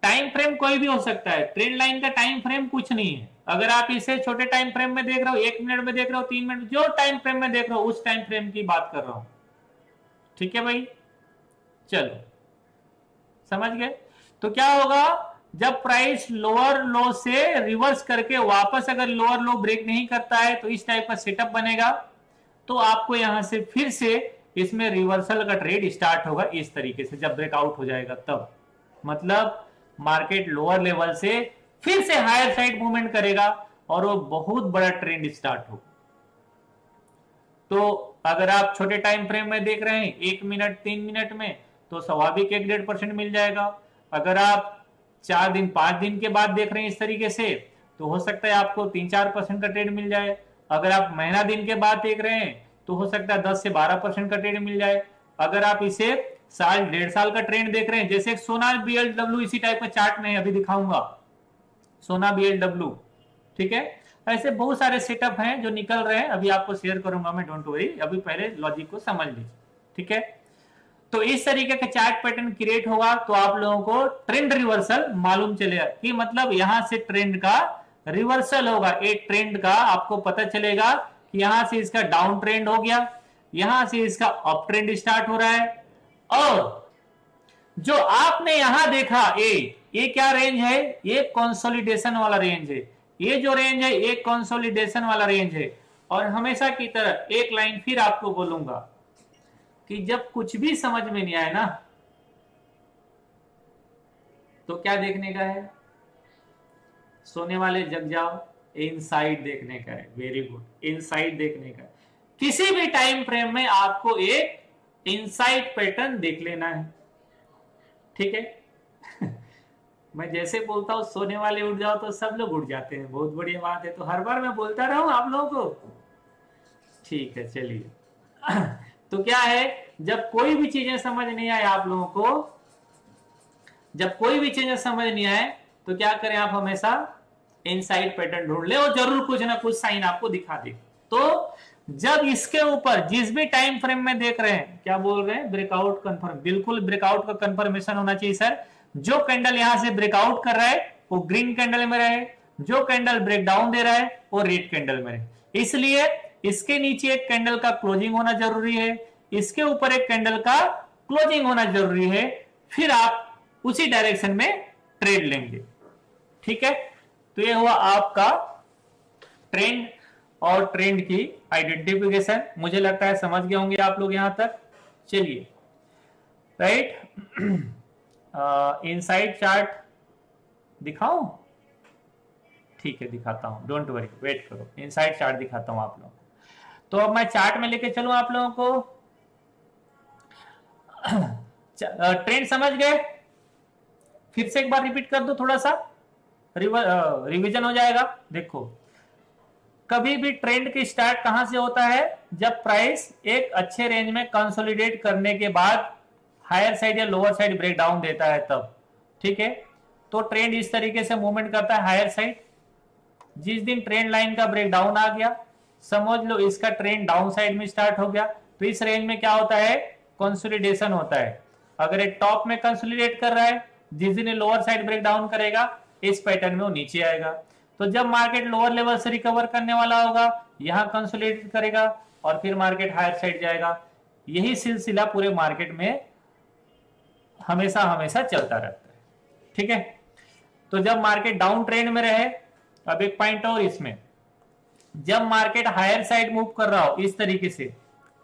टाइम फ्रेम कोई भी हो सकता है, ट्रेंड लाइन का टाइम फ्रेम कुछ नहीं है। अगर आप इसे छोटे टाइम फ्रेम में देख रहे हो, 1 मिनट में देख रहे हो, 3 मिनट, जो टाइम फ्रेम में देख रहे हो उस टाइम फ्रेम की बात कर रहा हूं, ठीक है भाई। चलो समझ गए। तो क्या होगा, जब प्राइस लोअर लो से रिवर्स करके वापस अगर लोअर लो ब्रेक नहीं करता है तो इस टाइप का सेटअप बनेगा। तो आपको यहां से फिर से इसमें रिवर्सल का ट्रेड स्टार्ट होगा इस तरीके से, जब ब्रेकआउट हो जाएगा तब। मतलब मार्केट लोअर लेवल से फिर से हायर साइड मूवमेंट करेगा और वो बहुत बड़ा ट्रेंड स्टार्ट होगा। तो अगर आप छोटे टाइम फ्रेम में देख रहे हैं 1 मिनट 3 मिनट में, तो स्वाभाविक 1-1.5% मिल जाएगा। अगर आप 4 दिन 5 दिन के बाद देख रहे हैं इस तरीके से, तो हो सकता है आपको 3-4% का ट्रेड मिल जाए। अगर आप महीना दिन के बाद देख रहे हैं तो हो सकता है 10 से 12% का ट्रेड मिल जाए। अगर आप इसे साल 1.5 साल का ट्रेंड देख रहे हैं, जैसे सोना BLW इसी टाइप का चार्ट में अभी दिखाऊंगा, सोना BLW, ठीक है। ऐसे बहुत सारे सेटअप हैं जो निकल रहे हैं, अभी आपको शेयर करूंगा मैं, डोंट वरी, अभी पहले लॉजिक को समझ लीजिए, ठीक है। तो इस तरीके का चार्ट पैटर्न क्रिएट होगा तो आप लोगों को ट्रेंड रिवर्सल मालूम चलेगा कि मतलब यहां से ट्रेंड का रिवर्सल होगा। एक ट्रेंड का आपको पता चलेगा कि यहां से इसका डाउन ट्रेंड हो गया, यहां से इसका अप ट्रेंड स्टार्ट हो रहा है, और जो आपने यहां देखा ये क्या रेंज है, ये कंसोलिडेशन वाला रेंज है। ये जो रेंज है ये कंसोलिडेशन वाला रेंज है। और हमेशा की तरह एक लाइन फिर आपको बोलूंगा कि जब कुछ भी समझ में नहीं आए ना, तो क्या देखने का है, सोने वाले जग जाओ, इनसाइड देखने का है। वेरी गुड, इनसाइड देखने का है। किसी भी टाइम फ्रेम में आपको एक इनसाइड पैटर्न देख लेना है, ठीक है। मैं जैसे बोलता हूं सोने वाले उठ जाओ तो सब लोग उठ जाते हैं, बहुत बढ़िया बात है। तो हर बार मैं बोलता रहूं आप लोगों को, ठीक है। चलिए तो क्या है, जब कोई भी चीजें समझ नहीं आए आप लोगों को, जब कोई भी चीजें समझ नहीं आए तो क्या करें, आप हमेशा इनसाइड पैटर्न ढूंढ ले और जरूर कुछ ना कुछ साइन आपको दिखा दे। तो जब इसके ऊपर जिस भी टाइम फ्रेम में देख रहे हैं, क्या बोल रहे हैं, ब्रेकआउट कंफर्म, बिल्कुल ब्रेकआउट का कंफर्मेशन होना चाहिए सर। जो कैंडल यहां से ब्रेकआउट कर रहा है वो ग्रीन कैंडल में रहे, जो कैंडल ब्रेक डाउन दे रहा है वो रेड कैंडल में रहे। इसलिए इसके नीचे एक कैंडल का क्लोजिंग होना जरूरी है, इसके ऊपर एक कैंडल का क्लोजिंग होना जरूरी है, फिर आप उसी डायरेक्शन में ट्रेड लेंगे, ठीक है। तो ये हुआ आपका ट्रेंड और ट्रेंड की आइडेंटिफिकेशन। मुझे लगता है समझ गए होंगे आप लोग यहां तक। चलिए राइट, इनसाइड चार्ट दिखाऊं, ठीक है दिखाता हूं, डोंट वरी, वेट करो, इनसाइड चार्ट दिखाता हूं आप लोगों को। तो अब मैं चार्ट में लेके चलूं आप लोगों को। ट्रेंड समझ गए, फिर से एक बार रिपीट कर दो, थोड़ा सा रिवीजन हो जाएगा। देखो, कभी भी ट्रेंड की स्टार्ट कहां से होता है, जब प्राइस एक अच्छे रेंज में कंसोलिडेट करने के बाद हायर साइड या लोअर साइड ब्रेक डाउन देता है तब, ठीक है। तो ट्रेंड इस तरीके से मूवमेंट करता है हायर साइड। जिस दिन ट्रेंड लाइन का ब्रेक डाउन आ गया, समझ लो इसका ट्रेंड डाउन साइड में स्टार्ट हो गया। तो इस रेंज में क्या होता है, कंसोलिडेशन होता है। अगर एक टॉप में कंसोलिडेट कर रहा है, जिस दिन लोअर साइड ब्रेक डाउन करेगा इस पैटर्न में वो नीचे आएगा। तो जब मार्केट लोअर लेवल से रिकवर करने वाला होगा, यहां कंसोलिडेट करेगा, और फिर मार्केट हायर साइड जाएगा। यही सिलसिला पूरे मार्केट में हमेशा हमेशा चलता रहता है। ठीक है, तो जब मार्केट डाउन ट्रेंड में रहे, अब एक पॉइंट और इसमें, जब मार्केट हायर साइड मूव कर रहा हो इस तरीके से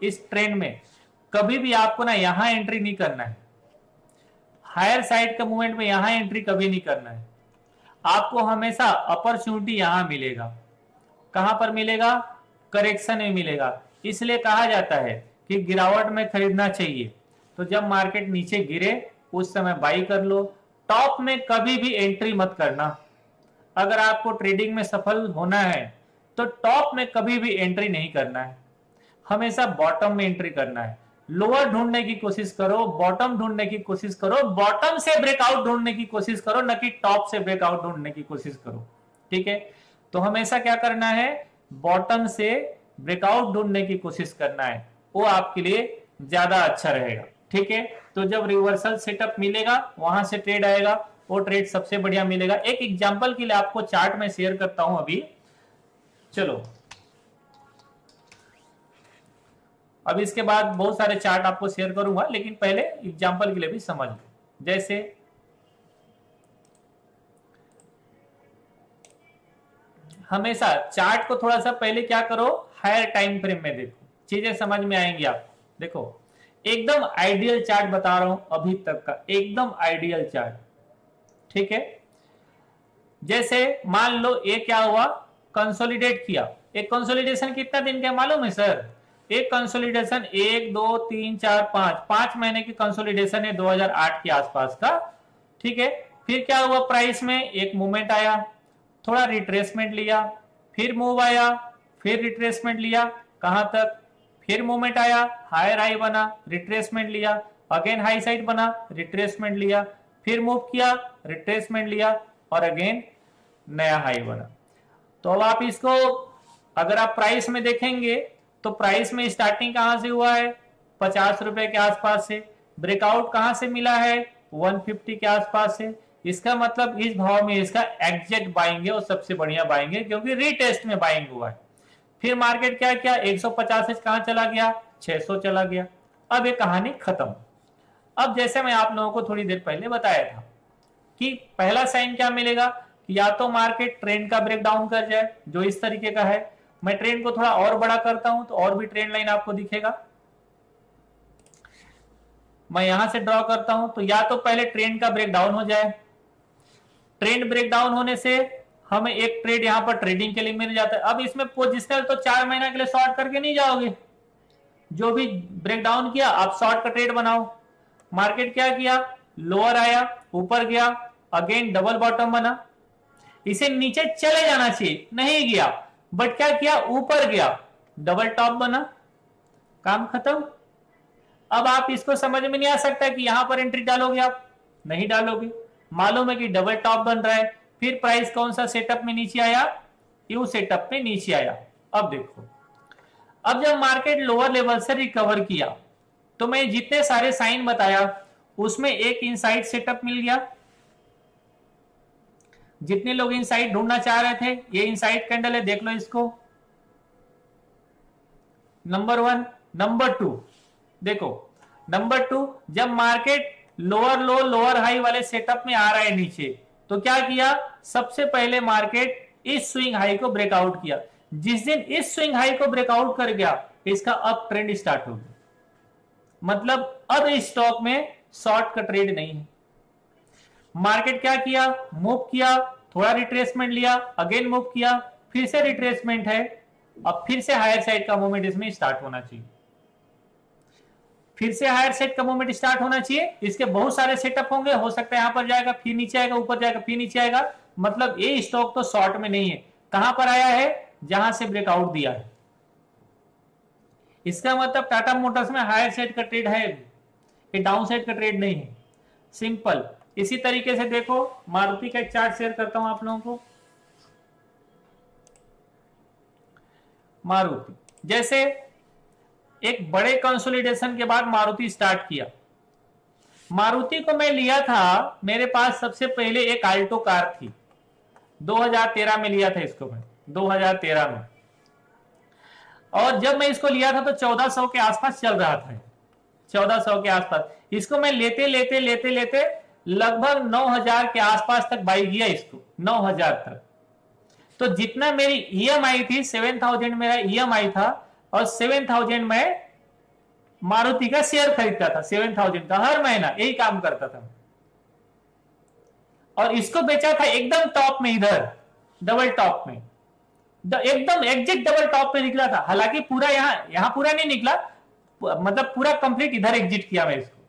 इस ट्रेंड में, कभी भी आपको ना यहां एंट्री नहीं करना है। हायर साइड का मूवमेंट में यहां एंट्री कभी नहीं करना है। आपको हमेशा अपॉर्चुनिटी यहां मिलेगा। कहां पर मिलेगा? करेक्शन में मिलेगा। इसलिए कहा जाता है कि गिरावट में खरीदना चाहिए। तो जब मार्केट नीचे गिरे उस समय बाई कर लो। टॉप में कभी भी एंट्री मत करना। अगर आपको ट्रेडिंग में सफल होना है तो टॉप में कभी भी एंट्री नहीं करना है, हमेशा बॉटम में एंट्री करना है। लोअर ढूंढने की कोशिश करो, बॉटम ढूंढने की कोशिश करो, बॉटम से ब्रेकआउट ढूंढने की कोशिश करो, न कि टॉप से ब्रेकआउट ढूंढने की कोशिश करो। ठीक है, तो हमेशा क्या करना है? बॉटम से ब्रेकआउट ढूंढने की कोशिश करना है, वो आपके लिए ज्यादा अच्छा रहेगा। ठीक है, तो जब रिवर्सल सेटअप मिलेगा वहां से ट्रेड आएगा, वो ट्रेड सबसे बढ़िया मिलेगा। एक एग्जांपल के लिए आपको चार्ट में शेयर करता हूं अभी। चलो, अब इसके बाद बहुत सारे चार्ट आपको शेयर करूंगा, लेकिन पहले एग्जांपल के लिए भी समझ लो। जैसे हमेशा चार्ट को थोड़ा सा पहले क्या करो, हायर टाइम फ्रेम में देखो, चीजें समझ में आएंगी आपको। देखो, एकदम आइडियल चार्ट बता रहा हूं अभी तक का, एकदम आइडियल चार्ट। ठीक है, जैसे मान लो ये क्या हुआ, कंसोलिडेट किया। एक कंसोलिडेशन कितना दिन का मालूम है सर? एक कंसोलिडेशन 1 2 3 4 5 महीने की कंसोलिडेशन है 2008 के आसपास का। ठीक है, फिर क्या हुआ, प्राइस में एक मूवमेंट आया, थोड़ा रिट्रेसमेंट लिया, फिर मूव आया, फिर रिट्रेसमेंट लिया, कहां तक, फिर मूवमेंट आया, हायर हाई बना, रिट्रेसमेंट लिया, अगेन हाई साइड बना, रिट्रेसमेंट लिया, फिर मूव किया, रिट्रेसमेंट लिया, और अगेन नया हाई बना। तो अब आप इसको अगर आप प्राइस में देखेंगे तो प्राइस में स्टार्टिंग कहां से हुआ है, 50 रुपए के आसपास से। ब्रेकआउट कहां से मिला है, 150 के आसपास से। इसका मतलब इस भाव में इसका एग्जैक्ट बाइंग है और सबसे बढ़िया बाइंग है, क्योंकि रीटेस्ट में बाइंग हुआ है। फिर मार्केट क्या किया, 150 से कहां चला गया, 600 चला गया। अब ये कहानी खत्म। अब जैसे मैं आप लोगों को थोड़ी देर पहले बताया था कि पहला साइन क्या मिलेगा, कि या तो मार्केट ट्रेंड का ब्रेकडाउन कर जाए, जो इस तरीके का है। मैं ट्रेंड को थोड़ा और बड़ा करता हूं तो और भी ट्रेंड लाइन आपको दिखेगा। मैं यहां से ड्रॉ करता हूं तो या तो पहले ट्रेंड का ब्रेकडाउन हो जाए, ट्रेंड ब्रेकडाउन होने से हमें एक ट्रेड यहां पर ट्रेडिंग के लिए मिल जाता है। अब इसमें पोजिशनल तो 4 महीना के लिए शॉर्ट करके नहीं जाओगे, जो भी ब्रेकडाउन किया आप शॉर्ट का ट्रेड बनाओ। मार्केट क्या किया, लोअर आया, ऊपर गया, अगेन डबल बॉटम बना, इसे नीचे चले जाना चाहिए, नहीं गया, बट क्या किया, ऊपर गया, डबल टॉप बना, काम खत्म। अब आप इसको समझ में नहीं आ सकता कि यहां पर एंट्री डालोगे, आप नहीं डालोगे। मालूम है कि डबल टॉप बन रहा है, फिर प्राइस कौन सा सेटअप में नीचे आया, यू सेटअप में नीचे आया। अब देखो, अब जब मार्केट लोअर लेवल से रिकवर किया तो मैं जितने सारे साइन बताया उसमें एक इनसाइड सेटअप मिल गया। जितने लोग इनसाइड ढूंढना चाह रहे थे, ये इनसाइड कैंडल है, देख लो इसको, नंबर 1। नंबर 2 देखो, नंबर 2, जब मार्केट लोअर लो लोअर हाई वाले सेटअप में आ रहा है नीचे, तो क्या किया, सबसे पहले मार्केट इस स्विंग हाई को ब्रेकआउट किया। जिस दिन इस स्विंग हाई को ब्रेकआउट कर गया, इसका अप ट्रेंड स्टार्ट हो गया। मतलब अब इस स्टॉक में शॉर्ट का ट्रेड नहीं है। मार्केट क्या किया, मूव किया, थोड़ा रिट्रेसमेंट लिया, अगेन मूव किया, फिर से रिट्रेसमेंट है, अब फिर से हायर साइड का मूवमेंट इसमें स्टार्ट होना चाहिए, फिर से हायर साइड का मूवमेंट स्टार्ट होना चाहिए। इसके बहुत सारे सेटअप होंगे, हो सकता है यहां पर जाएगा, फिर नीचे आएगा, ऊपर जाएगा, फिर नीचे आएगा। मतलब ये स्टॉक तो शॉर्ट में नहीं है। कहां पर आया है, जहां से ब्रेकआउट दिया है। इसका मतलब टाटा मोटर्स में हायर साइड का ट्रेड है, ये डाउन साइड का ट्रेड नहीं है, सिंपल। इसी तरीके से देखो, मारुति का एक चार्ट शेयर करता हूं आप लोगों को। मारुति जैसे एक बड़े कंसोलिडेशन के बाद मारुति स्टार्ट किया। मारुति को मैं लिया था, मेरे पास सबसे पहले एक आल्टो कार थी, 2013 में लिया था इसको मैं, 2013 में। और जब मैं इसको लिया था तो 1400 के आसपास चल रहा था, 1400 के आसपास। इसको मैं लेते लेते लेते लेते लगभग 9000 के आसपास तक बाई किया इसको, 9000 तक। तो जितना मेरी ईएमआई थी 7000 मेरा ईएमआई था, और 7000 में मारुति का शेयर खरीदता था, 7000 का हर महीना यही काम करता था। और इसको बेचा था एकदम टॉप में, इधर डबल टॉप में, एकदम एग्जैक्ट डबल टॉप में निकला था। हालांकि पूरा यहां पूरा नहीं निकला, मतलब पूरा कंप्लीट इधर एग्जिट किया मैं इसको।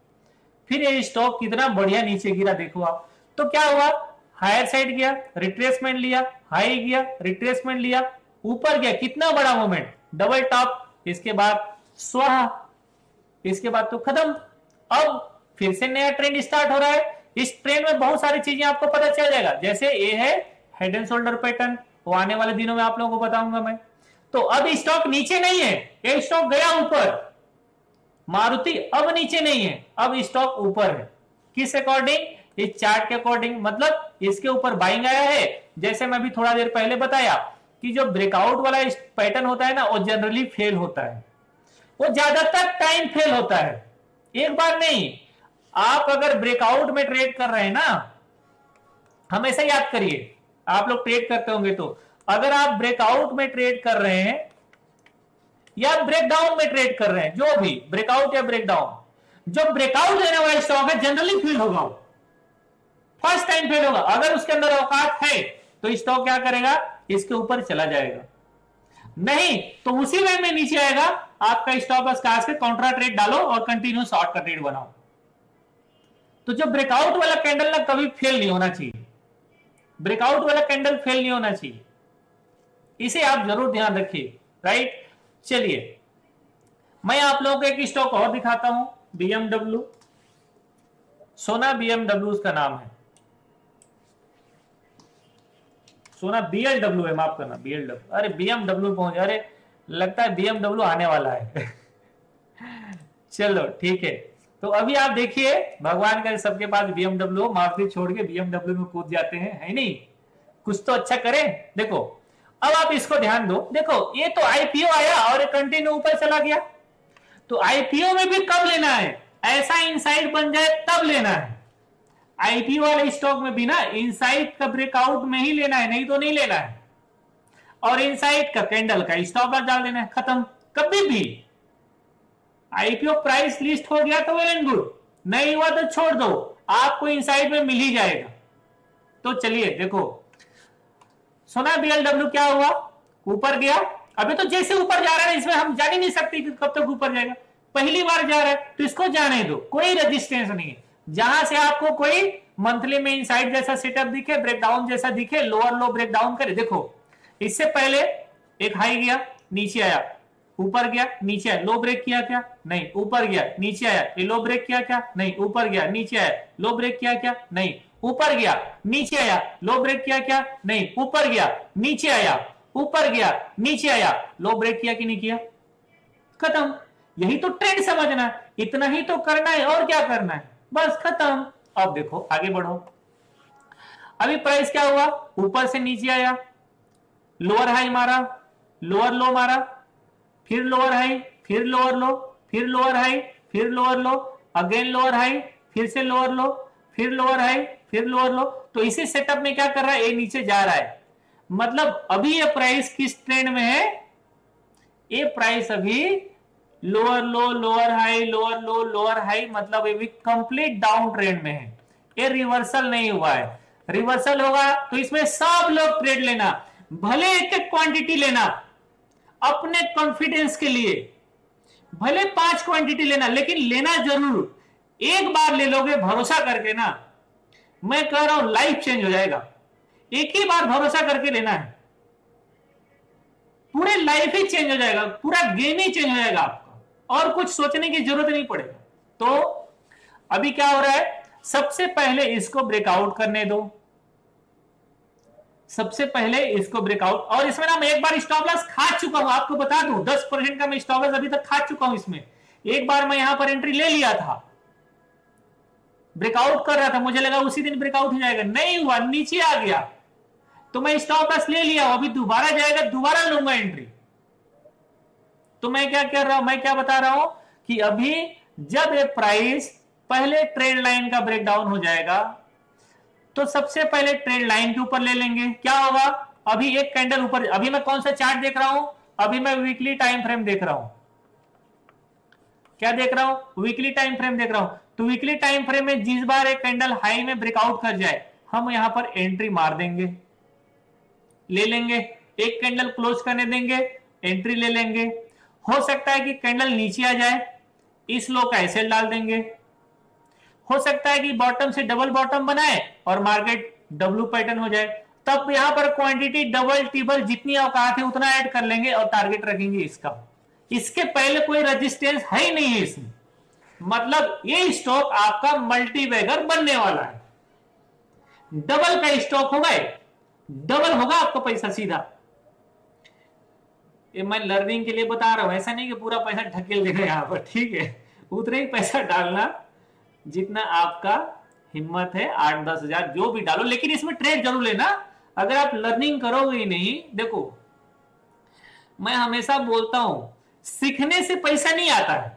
फिर ये स्टॉक कितना बढ़िया नीचे गिरा देखो आप। तो क्या हुआ, हायर साइड गया, रिट्रेसमेंट लिया, हाई गया, रिट्रेसमेंट लिया, ऊपर गया, कितना बड़ा मूवमेंट, डबल टॉप, इसके बाद स्वाहा, इसके बाद तो खत्म। अब फिर से नया ट्रेंड स्टार्ट हो रहा है। इस ट्रेंड में बहुत सारी चीजें आपको पता चल जाएगा, जैसे ये है हेड एंड शोल्डर पैटर्न, वो आने वाले दिनों में आप लोगों को बताऊंगा मैं। तो अब स्टॉक नीचे नहीं है, ये स्टॉक गया ऊपर, मारुति अब नीचे नहीं है, अब स्टॉक ऊपर है। किस अकॉर्डिंग, इस चार्ट के अकॉर्डिंग, मतलब इसके ऊपर बाइंग आया है। जैसे मैं भी थोड़ा देर पहले बताया कि जो ब्रेकआउट वाला पैटर्न होता है ना, वो जनरली फेल होता है, वो ज्यादातर टाइम फेल होता है, एक बार नहीं। आप अगर ब्रेकआउट में ट्रेड कर रहे हैं ना, हमेशा याद करिए, आप लोग ट्रेड करते होंगे तो, अगर आप ब्रेकआउट में ट्रेड कर रहे हैं या ब्रेकडाउन में ट्रेड कर रहे हैं, जो भी ब्रेकआउट या ब्रेकडाउन, जो ब्रेकआउट लेने वाला स्टॉक है जनरली फेल होगा, फर्स्ट टाइम फेल होगा। अगर उसके अंदर औकात है तो स्टॉक क्या करेगा, इसके ऊपर चला जाएगा, नहीं तो उसी वे में नीचे आएगा। आपका स्टॉप लॉस काट के काउंटर ट्रेड डालो और कंटिन्यू शॉर्ट का ट्रेड बनाओ। तो जो ब्रेकआउट वाला कैंडल ना कभी फेल नहीं होना चाहिए, ब्रेकआउट वाला कैंडल फेल नहीं होना चाहिए, इसे आप जरूर ध्यान रखिए, राइट। चलिए मैं आप लोगों को एक स्टॉक और दिखाता हूं, BMW, सोना BMW उसका नाम है, सोना BLW है, माफ करना BLW, अरे BMW पहुंच, अरे लगता है BMW आने वाला है चलो ठीक है। तो अभी आप देखिए, भगवान का सबके पास BMW, मारुति छोड़ के BMW में कूद जाते हैं, है नहीं, कुछ तो अच्छा करें। देखो अब आप इसको ध्यान दो, देखो ये तो आईपीओ आया और कंटिन्यू ऊपर चला गया। तो आईपीओ में भी कब लेना है, ऐसा इनसाइड बन जाए तब लेना है। आईपीओ वाले स्टॉक में भी ना इनसाइड का ब्रेकआउट में ही लेना है, नहीं तो नहीं लेना है। और इनसाइड का कैंडल का स्टॉप लॉस डाल देना है, खत्म। कभी भी आईपीओ प्राइस लिस्ट हो गया तो वेल एंड गुड, नहीं हुआ तो छोड़ दो, आपको इनसाइड में मिल ही जाएगा। तो चलिए देखो, सोना BLW क्या हुआ, ऊपर गया। अभी तो जैसे ऊपर जा रहा है, इसमें हम जान ही नहीं सकते कि कब तक ऊपर जाएगा, पहली बार जा रहा है तो इसको जाने दो, कोई रेजिस्टेंस नहीं है। जहां से आपको कोई मंथली में इनसाइड जैसा सेटअप दिखे, ब्रेकडाउन जैसा दिखे, लोअर लो ब्रेकडाउन करे, देखो इससे पहले एक हाई गया, नीचे आया, ऊपर गया, नीचे आया, लो ब्रेक किया क्या, नहीं, ऊपर गया, नीचे आया, ये लो ब्रेक किया क्या, नहीं, ऊपर गया, नीचे आया, लो ब्रेक किया क्या, नहीं, ऊपर गया, नीचे आया, लो ब्रेक किया क्या, नहीं, ऊपर गया, नीचे आया, ऊपर गया, नीचे आया, लो ब्रेक किया कि नहीं किया, खत्म। यही तो ट्रेंड समझना, इतना ही तो करना है, और क्या करना है, बस खत्म। अब देखो आगे बढ़ो, अभी प्राइस क्या हुआ, ऊपर से नीचे आया, लोअर हाई मारा, लोअर लो मारा, फिर लोअर हाई, फिर लोअर लो, फिर लोअर हाई, फिर लोअर लो, अगेन लोअर हाई, फिर से लोअर लो, फिर लोअर हाई, फिर लोअर लो। तो इसी सेटअप में क्या कर रहा है, ये नीचे जा रहा है। मतलब अभी ये प्राइस किस ट्रेंड में है, ये प्राइस अभी लोअर लो, लोअर हाई, लोअर लो, लोअर हाई, मतलब ये भी कंप्लीट डाउन ट्रेंड में है, ये रिवर्सल नहीं हुआ है। रिवर्सल होगा तो इसमें सब लोग ट्रेड लेना, भले एक एक क्वांटिटी लेना, अपने कॉन्फिडेंस के लिए, भले 5 क्वांटिटी लेना, लेकिन लेना जरूर। एक बार ले लोगे भरोसा करके ना, मैं कह रहा हूं लाइफ चेंज हो जाएगा। एक ही बार भरोसा करके लेना है, पूरे लाइफ ही चेंज हो जाएगा, पूरा गेम ही चेंज हो जाएगा आपका, और कुछ सोचने की जरूरत नहीं पड़ेगा। तो अभी क्या हो रहा है, सबसे पहले इसको ब्रेकआउट करने दो, सबसे पहले इसको ब्रेकआउट। और इसमें ना मैं एक बार स्टॉप लॉस खा चुका हूं, आपको बता दूं 10% का मैं स्टॉप लॉस अभी तक खा चुका हूं। इसमें एक बार मैं यहां पर एंट्री ले लिया था, ब्रेकआउट कर रहा था, मुझे लगा उसी दिन ब्रेकआउट हो जाएगा, नहीं हुआ, नीचे आ गया, तो मैं स्टॉप लॉस ले लिया, अभी दोबारा जाएगा, दोबारा लूंगा एंट्री। तो मैं क्या कर रहा हूं, मैं क्या बता रहा हूं कि अभी जब ये प्राइस पहले ट्रेंड लाइन का ब्रेकडाउन हो जाएगा तो सबसे पहले ट्रेंड लाइन के ऊपर ले लेंगे, क्या होगा, अभी एक कैंडल ऊपर, अभी मैं कौन सा चार्ट देख रहा हूं, अभी मैं वीकली टाइम फ्रेम देख रहा हूं, क्या देख रहा हूं, वीकली टाइम फ्रेम देख रहा हूं। तो वीकली टाइम फ्रेम में जिस बार एक कैंडल हाई में ब्रेकआउट कर जाए हम यहां पर एंट्री मार देंगे, ले लेंगे, एक कैंडल क्लोज करने देंगे, एंट्री ले लेंगे। हो सकता है कि कैंडल नीचे आ जाए, इस लो का एसएल डाल देंगे। हो सकता है कि बॉटम से डबल बॉटम बनाए और मार्केट डब्ल्यू पैटर्न हो जाए, तब यहां पर क्वांटिटी डबल टिबल जितनी औकात है उतना ऐड कर लेंगे और टारगेट रखेंगे इसका। इसके पहले कोई रेजिस्टेंस है ही नहीं है इसमें, मतलब ये स्टॉक आपका मल्टीबैगर बनने वाला है, डबल का स्टॉक होगा, डबल होगा आपका पैसा सीधा। ये मैं लर्निंग के लिए बता रहा हूं, ऐसा नहीं कि पूरा पैसा ढकेल देगा यहां पर, ठीक है, उतना ही पैसा डालना जितना आपका हिम्मत है, 8-10 हजार जो भी डालो, लेकिन इसमें ट्रेड जरूर लेना। अगर आप लर्निंग करोगे ही नहीं, देखो मैं हमेशा बोलता हूं सीखने से पैसा नहीं आता है,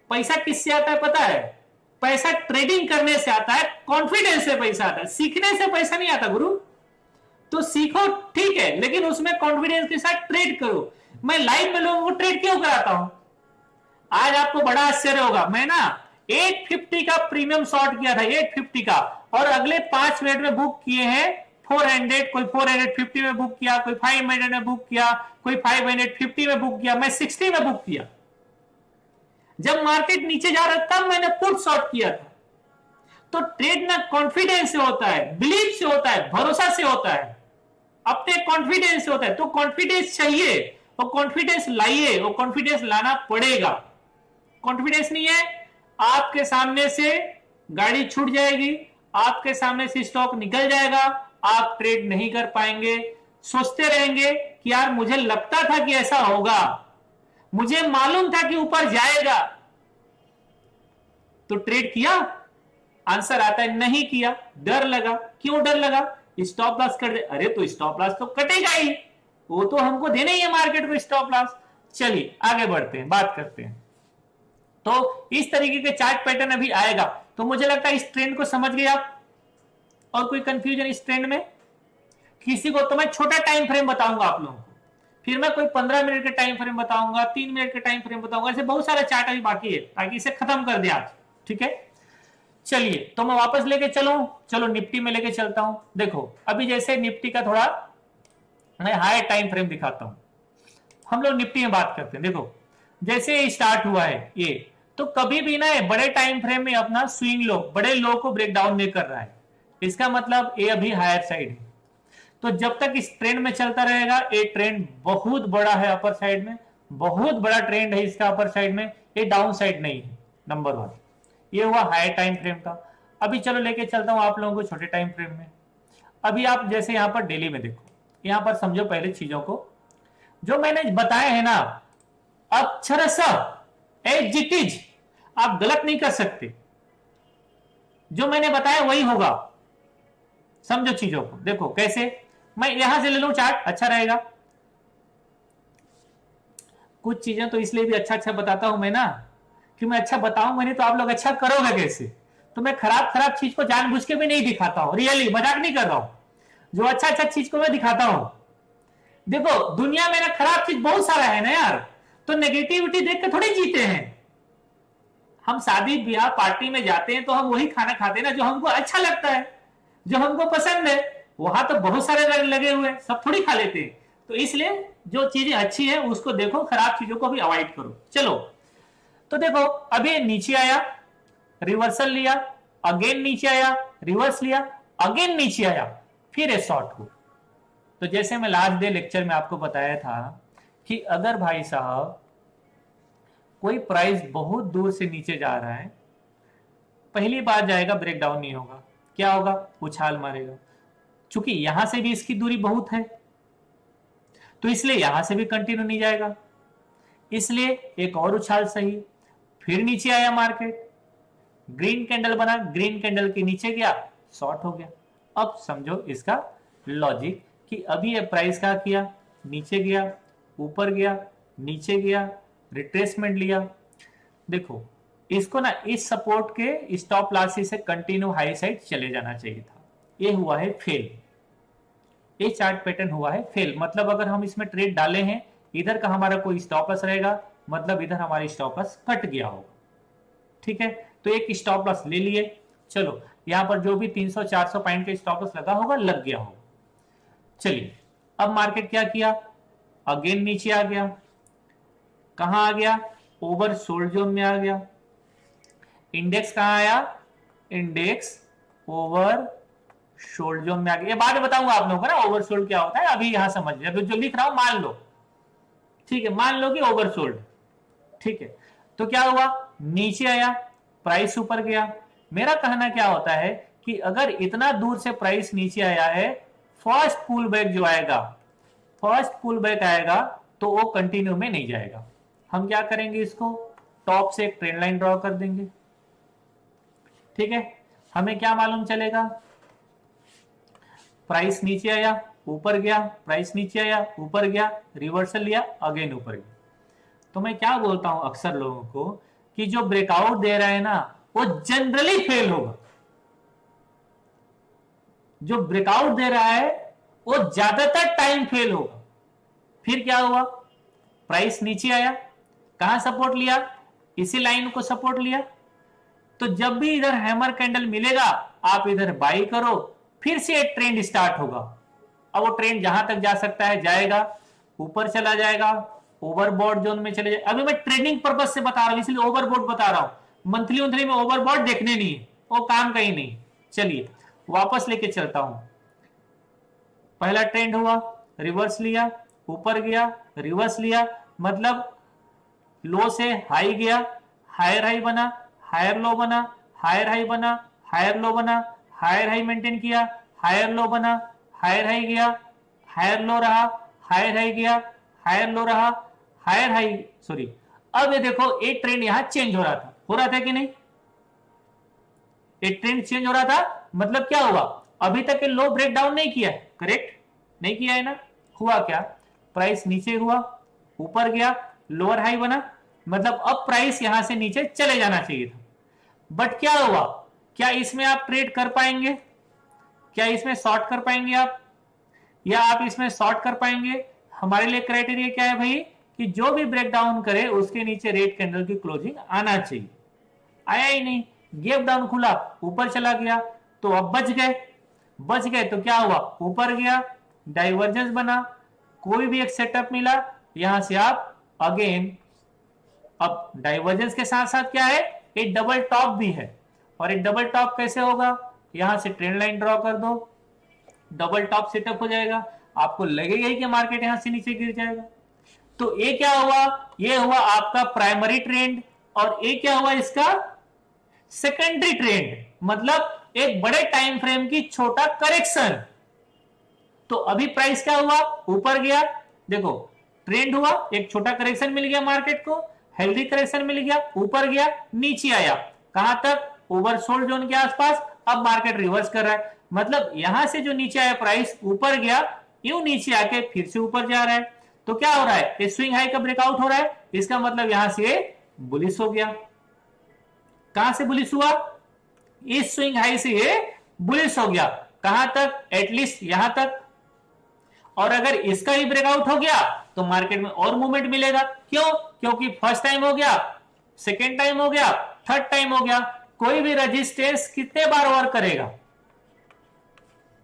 पैसा किससे आता है पता है, पैसा ट्रेडिंग करने से आता है, कॉन्फिडेंस से पैसा आता है, सीखने से पैसा नहीं आता गुरु। तो सीखो ठीक है, लेकिन उसमें कॉन्फिडेंस के साथ ट्रेड करो। मैं लाइव में लोगों को ट्रेड क्यों कराता हूं, आज आपको बड़ा आश्चर्य होगा, मैं ना 850 का प्रीमियम शॉर्ट किया था, 850 का, और अगले 5 मिनट में बुक किए हैं 400, कोई 450 में बुक किया, कोई 500 में बुक किया, कोई 550 में बुक किया, मैं 60 में बुक किया। जब मार्केट नीचे जा रहा तब मैंने पुट शॉर्ट किया था। तो ट्रेड ना कॉन्फिडेंस से होता है, बिलीव से होता है, भरोसा से होता है, अपने कॉन्फिडेंस से होता है। तो कॉन्फिडेंस चाहिए और कॉन्फिडेंस लाइए, वो कॉन्फिडेंस लाना पड़ेगा। कॉन्फिडेंस नहीं है, आपके सामने से गाड़ी छूट जाएगी, आपके सामने से स्टॉक निकल जाएगा, आप ट्रेड नहीं कर पाएंगे। सोचते रहेंगे कि यार मुझे लगता था कि ऐसा होगा, मुझे मालूम था कि ऊपर जाएगा, तो ट्रेड किया, आंसर आता है नहीं किया, डर लगा। क्यों डर लगा, स्टॉप लॉस कर दे, अरे तो स्टॉप लॉस तो कटेगा ही, वो तो हमको देना ही है मार्केट को स्टॉप लॉस। चलिए आगे बढ़ते हैं, बात करते हैं। तो इस तरीके के चार्ट पैटर्न अभी आएगा। तो मुझे लगता है इस ट्रेंड को समझ गए आप, और कोई कंफ्यूजन इस ट्रेंड में किसी को? तो मैं छोटा टाइम फ्रेम बताऊंगा आप लोगों को, फिर मैं कोई 15 मिनट के टाइम फ्रेम बताऊंगा, 3 मिनट के टाइम फ्रेम बताऊंगा, ऐसे बहुत सारा चार्ट अभी बाकी है, ताकि इसे खत्म कर दे आज, ठीक है। चलिए तो मैं वापस लेके चलो निफ्टी में लेके चलता हूं। देखो अभी जैसे निफ्टी का थोड़ा मैं हाई टाइम फ्रेम दिखाता हूं, हम लोग निफ्टी में बात करते हैं। देखो जैसे स्टार्ट हुआ है ये, तो कभी भी ना बड़े टाइम फ्रेम में अपना स्विंग लो, बड़े लो को ब्रेक डाउन नहीं कर रहा है, इसका मतलब ये अभी हायर साइड है। तो जब तक इस ट्रेंड में चलता रहेगा, ये ट्रेंड बहुत बड़ा है अपर साइड में, बहुत बड़ा ट्रेंड है इसका अपर साइड में, ये डाउन साइड नहीं है। नंबर 1 ये हुआ हाई टाइम फ्रेम का। अभी चलो लेके चलता हूं आप लोगों को छोटे टाइम फ्रेम में। अभी आप जैसे यहां पर डेली में देखो, यहां पर समझो पहले चीजों को, जो मैंने बताया है ना अक्षरशः एज इट इज, आप गलत नहीं कर सकते, जो मैंने बताया वही होगा। समझो चीजों को, देखो कैसे, मैं यहां से ले लूं चार्ट, अच्छा रहेगा। कुछ चीजें तो इसलिए भी अच्छा बताता हूं मैं ना, कि मैं अच्छा बताऊंगा नहीं तो आप लोग अच्छा करोगे कैसे। तो मैं खराब चीज को जानबूझ के भी नहीं दिखाता हूं, रियली मजाक नहीं कर रहा हूं, जो अच्छा चीज को मैं दिखाता हूं। देखो दुनिया में ना खराब चीज बहुत सारा है ना यार, तो नेगेटिविटी देख के थोड़ी जीते हैं। हम शादी ब्याह पार्टी में जाते हैं तो हम वही खाना खाते हैं ना जो हमको अच्छा लगता है, जो हमको पसंद है। वहां तो बहुत सारे रंग लगे हुए हैं, सब थोड़ी खा लेते हैं। तो इसलिए जो चीजें अच्छी है उसको देखो, खराब चीजों को भी अवॉइड करो। चलो तो देखो अभी नीचे आया, रिवर्सल लिया, अगेन नीचे आया, रिवर्स लिया, अगेन नीचे आया, फिर ये शॉर्ट हो। तो जैसे मैं लास्ट डे लेक्चर में आपको बताया था कि अगर भाई साहब कोई प्राइस बहुत दूर से नीचे जा रहा है, पहली बार जाएगा, ब्रेकडाउन नहीं होगा, क्या होगा, उछाल मारेगा। चूंकि यहां से भी इसकी दूरी बहुत है तो इसलिए यहां से भी कंटिन्यू नहीं जाएगा, इसलिए एक और उछाल सही, फिर नीचे आया मार्केट, ग्रीन कैंडल बना, ग्रीन कैंडल के नीचे गया, शॉर्ट हो गया। अब समझो इसका लॉजिक कि अभी ये प्राइस क्या किया, नीचे गया, ऊपर गया, नीचे गया, रिट्रेसमेंट लिया। देखो इसको ना इस सपोर्ट के स्टॉप लॉस से कंटिन्यू हाई साइड चले जाना चाहिए था, ये हुआ है फेल। ये चार्ट पैटर्न हुआ है फेल, मतलब अगर हम इसमें ट्रेड डाले हैं, इधर का हमारा कोई स्टॉप लॉस रहेगा, मतलब इधर हमारी स्टॉप लॉस कट गया होगा। ठीक है, तो एक स्टॉप लॉस ले लिए, चलो यहां पर जो भी 300-400 पॉइंट का स्टॉप लॉस लगा होगा लग गया होगा। चलिए अब मार्केट क्या किया, अगेन नीचे आ गया, कहां आ गया, ओवर सोल्ड जोन में आ गया। इंडेक्स कहां आया, इंडेक्स ओवर सोल्ड जोन में आ गया। ये बाद में बताऊंगा आप लोगों को ना ओवर सोल्ड क्या होता है, अभी यहां समझ लिया, जो लिख रहा हूं मान लो। ठीक है, मान लो कि ओवर सोल्ड। ठीक है, तो क्या हुआ, नीचे आया, प्राइस ऊपर गया। मेरा कहना क्या होता है कि अगर इतना दूर से प्राइस नीचे आया है, फर्स्ट पुल बैक जो आएगा, फर्स्ट पुल बैक आएगा तो वो कंटिन्यू में नहीं जाएगा। हम क्या करेंगे, इसको टॉप से एक ट्रेंड लाइन ड्रॉ कर देंगे। ठीक है, हमें क्या मालूम चलेगा, प्राइस नीचे आया ऊपर गया, प्राइस नीचे आया ऊपर गया, रिवर्सल लिया अगेन ऊपर गया। तो मैं क्या बोलता हूं अक्सर लोगों को कि जो ब्रेकआउट दे रहा है ना वो जनरली फेल होगा। जो ब्रेकआउट दे रहा है वो ज्यादातर टाइम फेल होगा। फिर क्या हुआ, प्राइस नीचे आया, कहां सपोर्ट लिया, इसी लाइन को सपोर्ट लिया। तो जब भी इधर हैमर कैंडल मिलेगा आप इधर बाई करो, फिर से एक ट्रेंड स्टार्ट होगा। अब वो ट्रेंड जहां तक जा सकता है जाएगा, ऊपर चला जाएगा, ओवरबॉट जोन में चले जाए। अभी मैं ट्रेडिंग पर्पज से बता रहा हूं इसलिए ओवरबॉट बता रहा हूं, मंथली में ओवरबॉट देखने नहीं है, वो काम कहीं नहीं। चलिए वापस लेके चलता हूं। पहला ट्रेंड हुआ, रिवर्स लिया, ऊपर गया, रिवर्स लिया, मतलब लो से हाई गया, हायर हाई बना, हायर लो बना, हायर हाई बना, हायर लो बना, हायर हाई मेंटेन किया, हायर लो बना, हायर हाई गया, हायर लो रहा, हायर हाई गया, हायर लो रहा, हायर हाई, सॉरी। अब ये देखो एक ट्रेंड यहां चेंज हो रहा था कि नहीं, एक ट्रेंड चेंज हो रहा था, मतलब क्या हुआ, अभी तक ये लो ब्रेक डाउन नहीं किया है, करेक्ट नहीं किया है ना। हुआ क्या, प्राइस नीचे हुआ, ऊपर गया, लोअर हाई बना, मतलब अब प्राइस यहां से नीचे चले जाना चाहिए था। बट क्या हुआ, क्या इसमें आप ट्रेड कर पाएंगे, क्या इसमें शॉर्ट कर पाएंगे आप, या आप इसमें शॉर्ट कर पाएंगे। हमारे लिए क्राइटेरिया क्या है भाई, कि जो भी ब्रेक डाउन करे उसके नीचे रेड कैंडल की क्लोजिंग आना चाहिए। आया ही नहीं, गैप डाउन खुला, ऊपर चला गया, तो अब बच गए तो क्या हुआ, ऊपर गया, डाइवर्जेंस बना, कोई भी एक सेटअप मिला, यहां से आप अगेन, अब डाइवर्जेंस के साथ साथ क्या है, एक डबल टॉप भी है। और एक डबल टॉप कैसे होगा, यहां से ट्रेंड लाइन ड्रॉ कर दो, डबल टॉप सेटअप हो जाएगा, आपको लगेगा ही कि मार्केट यहां से नीचे गिर जाएगा। तो ये क्या हुआ, ये हुआ आपका प्राइमरी ट्रेंड, और ये क्या हुआ इसका सेकेंडरी ट्रेंड, मतलब एक बड़े टाइम फ्रेम की छोटा करेक्शन। तो अभी प्राइस क्या हुआ, ऊपर गया, देखो ट्रेंड हुआ, एक छोटा करेक्शन मिल गया मार्केट को, हेल्दी करेक्शन मिल गया, ऊपर गया, नीचे आया, कहां तक, ओवरसोल्ड जोन के आसपास। अब मार्केट रिवर्स कर रहा है, मतलब यहां से जो नीचे आया प्राइस ऊपर गया, यूं नीचे आके फिर से ऊपर जा रहा है। तो क्या हो रहा है, ये स्विंग हाई का ब्रेकआउट हो रहा है, इसका मतलब यहां से बुलिश हो गया। कहां से बुलिश हुआ, इस स्विंग हाई से ये बुलिश हो गया, कहां तक, एटलीस्ट यहां तक। और अगर इसका ही ब्रेकआउट हो गया तो मार्केट में और मूवमेंट मिलेगा। क्यों, क्योंकि फर्स्ट टाइम हो गया, सेकेंड टाइम हो गया, थर्ड टाइम हो गया। कोई भी रेजिस्टेंस कितने बार वर्क करेगा,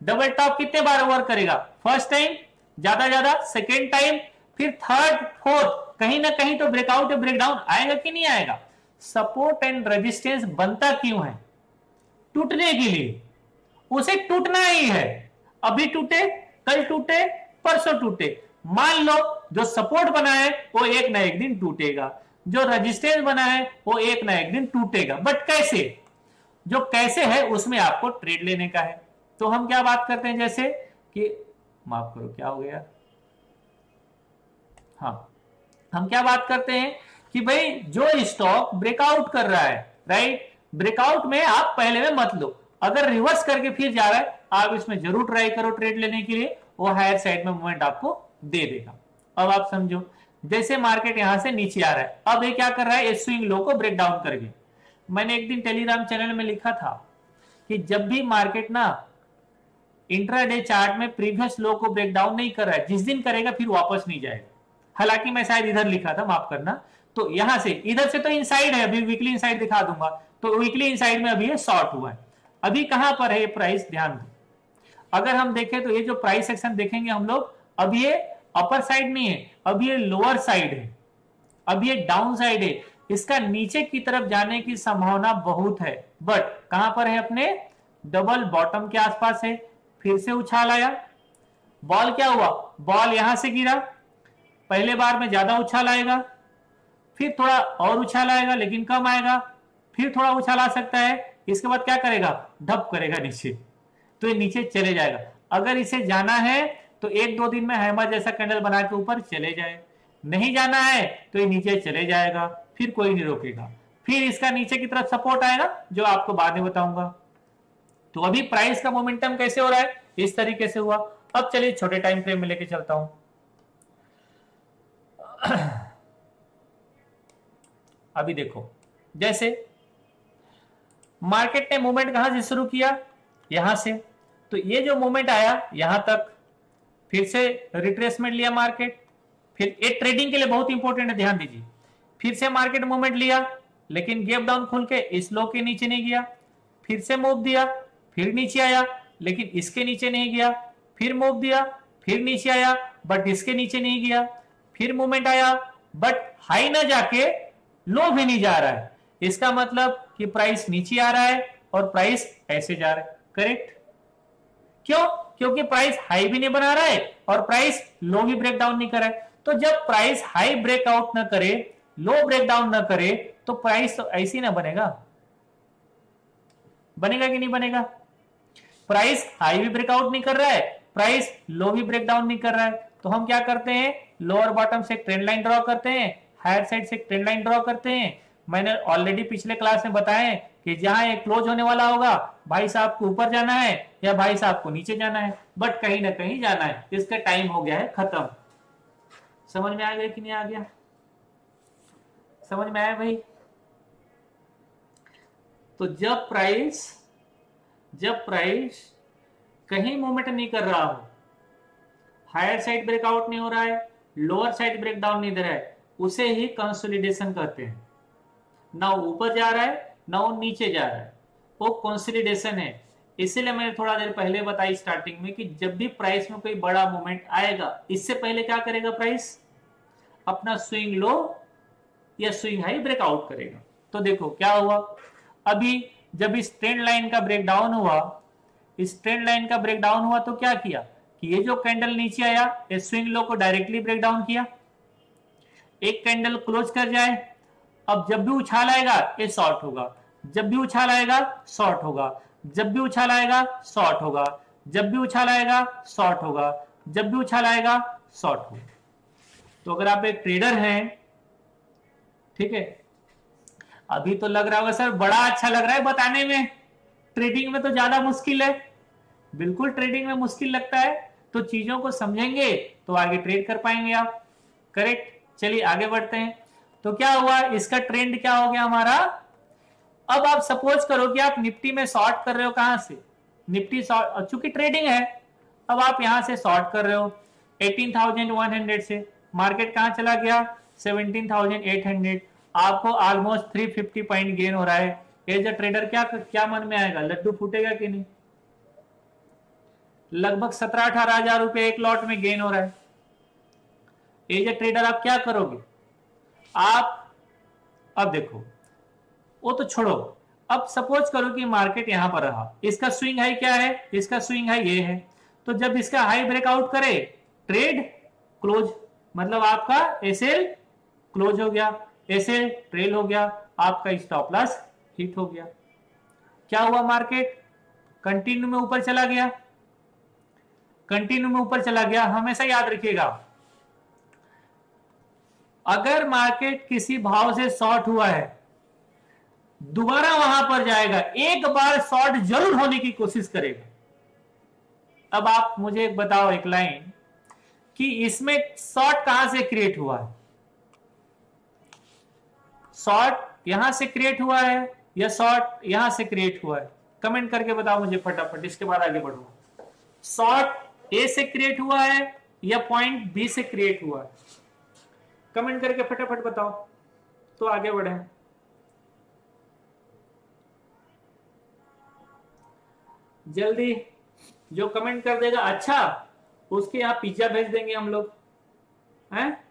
डबल टॉप कितने बार वर्क करेगा, फर्स्ट टाइम ज्यादा, सेकेंड टाइम, फिर थर्ड, फोर्थ, कहीं ना कहीं तो ब्रेकआउट या ब्रेकडाउन आएगा कि नहीं आएगा। सपोर्ट एंड रेजिस्टेंस बनता क्यों है, टूटने के लिए, उसे टूटना ही है। अभी टूटे, कल टूटे, परसों टूटे, मान लो जो सपोर्ट बना है वो एक ना एक दिन टूटेगा, जो रेजिस्टेंस बना है वो एक ना एक दिन टूटेगा। बट कैसे, जो कैसे है उसमें आपको ट्रेड लेने का है। तो हम क्या बात करते हैं, जैसे कि माफ करो क्या हो गया, हाँ, हम क्या बात करते हैं कि भाई जो स्टॉक ब्रेकआउट कर रहा है, राइट, ब्रेकआउट में आप पहले में मत लो, अगर रिवर्स करके फिर जा रहा है आप इसमें जरूर ट्राई करो ट्रेड लेने के लिए, वो हायर साइड में मूवमेंट आपको दे देगा। अब आप समझो, जैसे मार्केट यहां से नीचे आ रहा है, अब ये क्या कर रहा है, ये स्विंग लो को ब्रेक डाउन करके। मैंने एक दिन टेलीग्राम चैनल में लिखा था कि जब भी मार्केट ना इंट्राडे चार्ट में प्रीवियस लो को ब्रेक डाउन नहीं कर रहा है, जिस दिन करेगा फिर वापस नहीं जाएगा। हालांकि मैं शायद इधर लिखा था, माफ करना। तो यहां से इधर से तो इनसाइड है, अभी वीकली इनसाइड दिखा दूंगा। तो वीकली इनसाइड में अभी ये शॉर्ट हुआ है। अभी कहां पर है ये प्राइस, ध्यान दो। अगर हम देखें तो ये जो प्राइस सेक्शन देखेंगे हम लोग, अब ये अपर साइड नहीं है, अब ये लोअर साइड है, अब ये डाउन साइड है। इसका नीचे की तरफ जाने की संभावना बहुत है, बट कहां पर है, अपने डबल बॉटम के आसपास है। फिर से उछाल आया, बॉल क्या हुआ, बॉल यहां से गिरा, पहले बार में ज्यादा उछाल आएगा, फिर थोड़ा और उछाल आएगा लेकिन कम आएगा, फिर थोड़ा उछाल आ सकता है, इसके बाद क्या करेगा, ढप करेगा नीचे, तो ये नीचे चले जाएगा। अगर इसे जाना है तो एक दो दिन में हैमर जैसा कैंडल बना के ऊपर चले जाए, नहीं जाना है तो ये नीचे चले जाएगा, फिर कोई नहीं रोकेगा, फिर इसका नीचे की तरफ सपोर्ट आएगा जो आपको बाद में बताऊंगा। तो अभी प्राइस का मोमेंटम कैसे हो रहा है, इस तरीके से हुआ। अब चलिए छोटे टाइम फ्रेम में लेके चलता हूं। अभी देखो, जैसे मार्केट ने मूवमेंट कहां से शुरू किया, यहां से, तो ये जो मूवमेंट आया यहां तक, फिर से रिट्रेसमेंट लिया मार्केट, फिर ये ट्रेडिंग के लिए बहुत इंपॉर्टेंट है, ध्यान दीजिए। फिर से मार्केट मूवमेंट लिया लेकिन गैप डाउन खुल के इस लो के नीचे नहीं गया, फिर से मूव दिया, फिर नीचे आया लेकिन इसके नीचे नहीं गया, फिर मूव दिया, फिर नीचे आया बट इसके नीचे नहीं गया, फिर मूवमेंट आया बट हाई ना जाके लो भी नहीं जा रहा है। इसका मतलब कि प्राइस नीचे आ रहा है और प्राइस ऐसे जा रहा है, करेक्ट। क्यों, क्योंकि प्राइस हाई भी नहीं बना रहा है और प्राइस लो भी ब्रेक डाउन नहीं कर रहा है। तो जब प्राइस हाई ब्रेकआउट ना करे, लो ब्रेक डाउन ना करे, तो प्राइस तो ऐसे ही ना बनेगा, बनेगा कि नहीं बनेगा। प्राइस हाई भी ब्रेकआउट नहीं कर रहा है, प्राइस लो भी ब्रेक डाउन नहीं कर रहा है, तो हम क्या करते हैं, लोअर बॉटम से ट्रेंड लाइन ड्रॉ करते हैं, हायर साइड से ट्रेंड लाइन ड्रॉ करते हैं। मैंने ऑलरेडी पिछले क्लास में बताया कि जहां ये क्लोज होने वाला होगा, भाई साहब को ऊपर जाना है या भाई साहब को नीचे जाना है, बट कहीं ना कहीं जाना है, इसका टाइम हो गया है खत्म। समझ में आ गया कि नहीं आ गया, समझ में आया भाई। तो जब प्राइस कहीं मूवमेंट नहीं कर रहा हो, हायर साइड ब्रेकआउट नहीं हो रहा है, लोअर साइड ब्रेक डाउन नहीं दे रहा है, उसे ही कंसोलिडेशन कहते हैं। ना ऊपर जा रहा है ना वो नीचे जा रहा है, वो कंसोलिडेशन है। इसीलिए मैंने थोड़ा देर पहले बताई स्टार्टिंग में कि जब भी प्राइस में कोई बड़ा मूवमेंट आएगा, इससे पहले क्या करेगा, प्राइस अपना स्विंग लो या स्विंग हाई ब्रेकआउट करेगा। तो देखो क्या हुआ, अभी जब इस ट्रेंड लाइन का ब्रेकडाउन हुआ, इस ट्रेंड लाइन का ब्रेकडाउन हुआ तो क्या किया कि ये जो कैंडल नीचे आया, ये स्विंग लो को डायरेक्टली ब्रेकडाउन किया, एक कैंडल क्लोज कर जाए। अब जब भी उछाल आएगा ये शॉर्ट होगा, जब भी उछाल आएगा शॉर्ट होगा, जब भी उछाल आएगा शॉर्ट होगा, जब भी उछाल आएगा शॉर्ट होगा, जब भी उछाल आएगा शॉर्ट होगा। तो अगर आप एक ट्रेडर हैं, ठीक है, अभी तो लग रहा होगा सर बड़ा अच्छा लग रहा है बताने में, ट्रेडिंग में तो ज्यादा मुश्किल है। बिल्कुल ट्रेडिंग में मुश्किल लगता है, तो चीजों को समझेंगे तो आगे ट्रेड कर पाएंगे आप, करेक्ट। चलिए आगे बढ़ते हैं। तो क्या हुआ, इसका ट्रेंड क्या हो गया हमारा। अब आप सपोज करो कि आप निफ्टी में शॉर्ट कर रहे हो, कहां से, निफ्टी शॉर्ट, चूंकि ट्रेडिंग है, अब आप यहां से शॉर्ट कर रहे हो 18,100 से, मार्केट कहां चला गया 17,800, आपको ऑलमोस्ट 350 पॉइंट गेन हो रहा है। एज अ ट्रेडर क्या मन में आएगा, लड्डू फूटेगा कि नहीं। लगभग 17-18 हजार रुपए एक लॉट में गेन हो रहा है। एज अ ट्रेडर आप क्या करोगे, आप अब देखो, वो तो छोड़ो, अब सपोज करो कि मार्केट यहां पर रहा, इसका स्विंग हाई क्या है, इसका स्विंग हाई ये है, तो जब इसका हाई ब्रेकआउट करे, ट्रेड क्लोज, मतलब आपका एसएल क्लोज हो गया, एसएल ट्रेल हो गया, आपका स्टॉप लॉस हिट हो गया। क्या हुआ, मार्केट कंटिन्यू में ऊपर चला गया, कंटिन्यू में ऊपर चला गया। हमेशा याद रखिएगा, अगर मार्केट किसी भाव से शॉर्ट हुआ है, दोबारा वहां पर जाएगा, एक बार शॉर्ट जरूर होने की कोशिश करेगा। अब आप मुझे बताओ एक लाइन कि इसमें शॉर्ट कहां से क्रिएट हुआ है, शॉर्ट यहां से क्रिएट हुआ है या शॉर्ट यहां से क्रिएट हुआ है? कमेंट करके बताओ मुझे फटाफट, इसके बाद आगे बढ़ूंगा। शॉर्ट ए से क्रिएट हुआ है या पॉइंट बी से क्रिएट हुआ है? कमेंट करके फटाफट बताओ तो आगे बढ़े। जल्दी, जो कमेंट कर देगा अच्छा उसके यहाँ पिज्जा भेज देंगे हम लोग, हैं?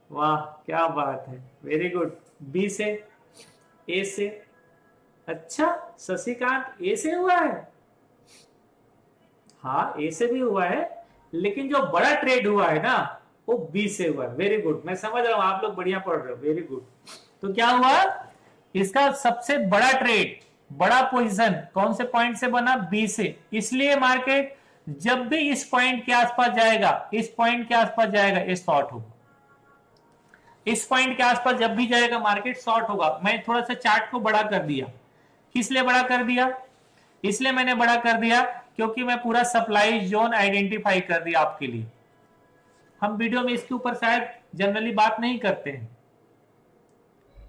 वाह क्या बात है, वेरी गुड। बी से, ए से, अच्छा शशिकांत ए से हुआ है? हाँ ए से भी हुआ है, लेकिन जो बड़ा ट्रेड हुआ है ना वो बी से हुआ है। वेरी गुड, मैं समझ रहा हूं आप लोग बढ़िया पढ़ रहे हो, वेरी गुड। तो क्या हुआ, इसका सबसे बड़ा ट्रेड, बड़ा पोजीशन कौन से पॉइंट से बना? बी से। इसलिए मार्केट जब भी इस पॉइंट के आसपास जाएगा, इस पॉइंट के आसपास जाएगा, ये शॉर्ट होगा। इस पॉइंट के आसपास जब भी जाएगा मार्केट शॉर्ट होगा। मैं थोड़ा सा चार्ट को बड़ा कर दिया, किस लिए बड़ा कर दिया? इसलिए मैंने बड़ा कर दिया क्योंकि मैं पूरा सप्लाई जोन आइडेंटिफाई कर दिया आपके लिए। हम वीडियो में इसके ऊपर शायद जनरली बात नहीं करते हैं,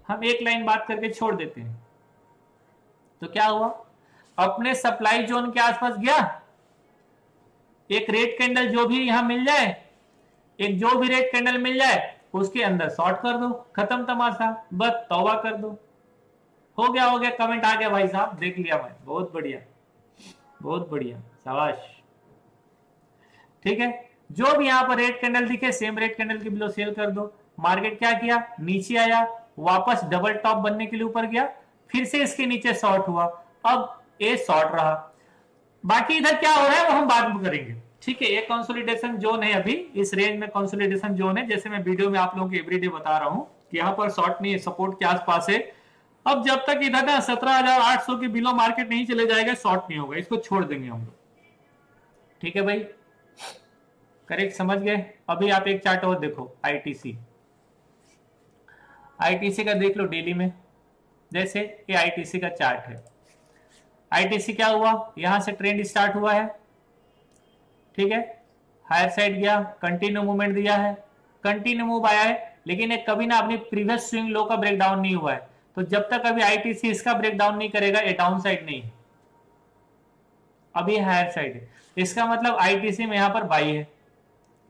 हम एक लाइन बात करके छोड़ देते हैं। तो क्या हुआ, अपने सप्लाई जोन के आसपास गया, एक रेड कैंडल जो भी यहां मिल जाए, एक जो भी रेड कैंडल मिल जाए उसके अंदर शॉर्ट कर दो, खत्म तमाशा, बस तौबा कर दो। हो गया, हो गया, कमेंट आ गया भाई साहब, देख लिया मैं, बहुत बढ़िया, बहुत बढ़िया, शाबाश। ठीक है, जो भी यहां पर रेड कैंडल दिखे सेम रेड कैंडल के बिलो सेल कर दो। मार्केट क्या किया, नीचे आया, वापस डबल टॉप बनने के लिए ऊपर गया, फिर से इसके नीचे शॉर्ट हुआ, अब ये शॉर्ट रहा। बाकी इधर क्या हो रहा है वो हम बाद में करेंगे। ठीक है, ये कंसोलिडेशन जोन है, अभी इस रेंज में कंसोलिडेशन जोन है। जैसे मैं वीडियो में आप लोगों को एवरीडे बता रहा हूं कि यहाँ पर शॉर्ट नहीं है, सपोर्ट के आसपास है। अब जब तक इधर ना 17,800 के बिलो मार्केट नहीं चले जाएगा शॉर्ट नहीं होगा, इसको छोड़ देंगे हम लोग। ठीक है भाई, करेक्ट समझ गए। अभी आप एक चार्ट और देखो, आईटीसी, आईटीसी का देख लो डेली में। जैसे ये आईटीसी का चार्ट है, आईटीसी क्या हुआ, यहां से ट्रेंड स्टार्ट हुआ है, ठीक है, हायर साइड गया, कंटिन्यू मूवमेंट दिया है, कंटिन्यू मूव आया है, लेकिन एक कभी ना अपनी प्रीवियस स्विंग लो का ब्रेकडाउन नहीं हुआ है। तो जब तक अभी आईटीसी इसका ब्रेकडाउन नहीं करेगा ये डाउन साइड नहीं है, अभी हायर साइड है। इसका मतलब आईटीसी में यहां पर बाई है,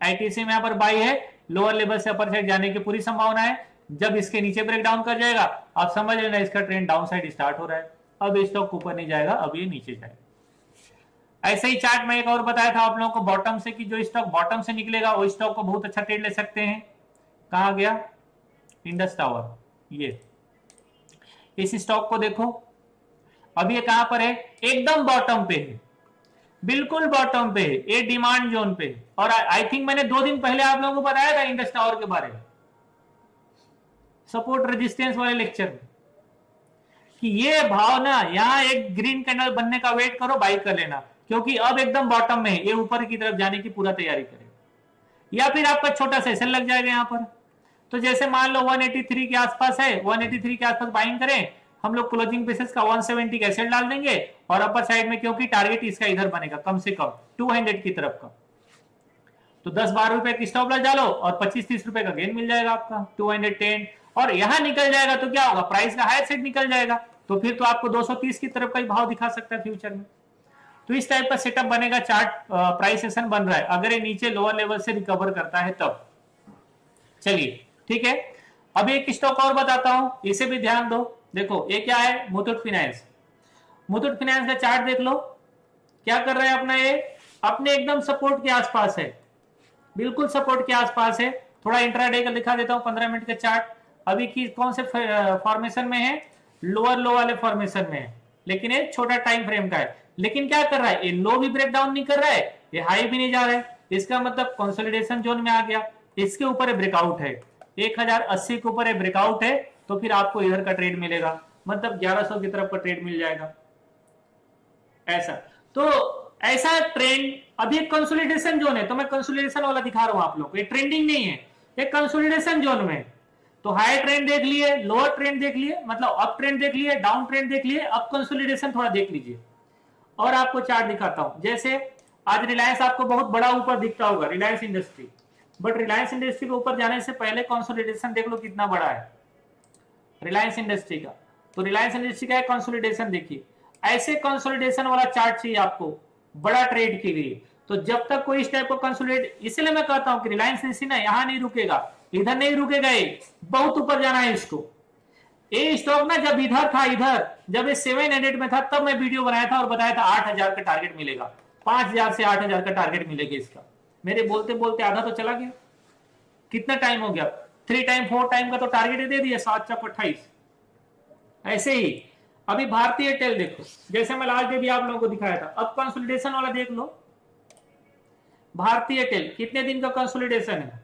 आईटीसी में यहां पर बाई है, लोअर लेवल से अपर साइड जाने की पूरी संभावना है। जब इसके नीचे ब्रेकडाउन कर जाएगा आप समझ लेना इसका ट्रेंड डाउन साइड स्टार्ट हो रहा है। अब स्टॉक ऊपर नहीं जाएगा, अब ये नीचे जाएगा। ऐसे ही चार्ट में एक और बताया था आप लोगों को बॉटम से, कि जो स्टॉक बॉटम से निकलेगा वो स्टॉक को बहुत अच्छा ट्रेड ले सकते हैं। कहां गया, इंडस टावर, ये इस स्टॉक को देखो, अब ये कहां पर है, एकदम बॉटम पे है, बिल्कुल बॉटम पे है, ये डिमांड जोन पे। और आई थिंक मैंने 2 दिन पहले आप लोगों को बताया था इंडस टावर के बारे में, सपोर्ट रेजिस्टेंस वाले लेक्चर में, कि ये भाव ना यहां एक ग्रीन कैंडल बनने का वेट करो, बाई कर लेना, क्योंकि अब एकदम बॉटम में है, ये ऊपर की तरफ जाने की पूरा तैयारी करेगा, या फिर आपका छोटा सेशन लग जाएगा यहां पर। तो जैसे मान लो 183 के आसपास है, 183 के आसपास बाइंग करें हम लोग, क्लोजिंग बेसिस का 170 का एसेट डाल देंगे, और अपर साइड में क्योंकि टारगेट इसका इधर बनेगा कम से कम 200 की तरफ का, तो 10-12 रुपए की स्टॉप लॉस डालो और 25-30 रुपए का गेन मिल जाएगा आपका, 210। और यहां निकल जाएगा तो क्या होगा, प्राइस का हायर साइड निकल जाएगा, तो फिर तो आपको 230 की तरफ का ही भाव दिखा सकता है फ्यूचर में। तो इस टाइप का सेटअप बनेगा, चार्ट प्राइस सेशन बन रहा है, अगर ये नीचे लोअर लेवल से रिकवर करता है तब। चलिए ठीक है, अब एक स्टॉक और बताता हूं, इसे भी ध्यान दो। देखो ये क्या है, मुथूट फाइनेंस। मुथूट फाइनेंस का चार्ट देख लो, क्या कर रहा है अपना, ये अपने एकदम सपोर्ट के आसपास है, बिल्कुल सपोर्ट के आसपास है। थोड़ा इंट्राडे का दिखा देता हूं, 15 मिनट का चार्ट। अभी की कौन से फॉर्मेशन में है, लोअर लो वाले फॉर्मेशन में है, लेकिन ये छोटा टाइम फ्रेम का है। लेकिन क्या कर रहा है, ये लो भी ब्रेक डाउन नहीं कर रहा है, ये हाई भी नहीं जा रहा है, इसका मतलब कंसोलिडेशन जोन में आ गया। इसके ऊपर ब्रेकआउट है, 1080 के ऊपर ब्रेकआउट है, तो फिर आपको इधर का ट्रेड मिलेगा, मतलब 1100 की तरफ का ट्रेड मिल जाएगा ऐसा। तो ऐसा ट्रेंड, अभी कंसोलिडेशन जोन है, तो मैं कंसोलिडेशन वाला दिखा रहा हूं आप लोग को, ये ट्रेंडिंग नहीं है, ये कंसोलिडेशन जोन में। तो हाई ट्रेंड देख लिए, लोअर ट्रेंड देख लिए, मतलब अप ट्रेंड देख लिए, डाउन ट्रेंड देख लिए, अब कंसोलिडेशन थोड़ा देख लीजिए। और आपको चार्ट दिखाता हूं, जैसे आज रिलायंस आपको बहुत बड़ा ऊपर दिखता होगा, Reliance industry, but Reliance industry के ऊपर जाने से पहले कंसोलिडेशन देख लो कितना बड़ा है, रिलायंस इंडस्ट्री का। तो रिलायंस इंडस्ट्री का कंसोलिडेशन देखिए, ऐसे कंसोलिडेशन वाला चार्ट चाहिए आपको, बड़ा ट्रेड के लिए। तो जब तक कोई इस टाइप का कंसोलिडेट, इसलिए मैं कहता हूं कि रिलायंस इंडस्ट्री ना यहां नहीं रुकेगा, इधर नहीं रुकेगा, ये बहुत ऊपर जाना है इसको। ये स्टॉक ना जब इधर था, इधर जब ये 700 में था, तब मैं वीडियो बनाया था और बताया था 8000 का टारगेट मिलेगा, 5000 से 8000 का टारगेट मिलेगा इसका। मेरे बोलते बोलते आधा तो चला गया। कितना टाइम हो गया, 3 टाइम 4 टाइम का तो टारगेट दे दिया, 7 चौक 28। ऐसे ही अभी भारतीय एयरटेल देखो, जैसे मैं लास्ट डे भी आप लोगों को दिखाया था। अब कंसोलिडेशन वाला देख लो, भारतीय एयरटेल कितने दिन का कंसोलिडेशन है।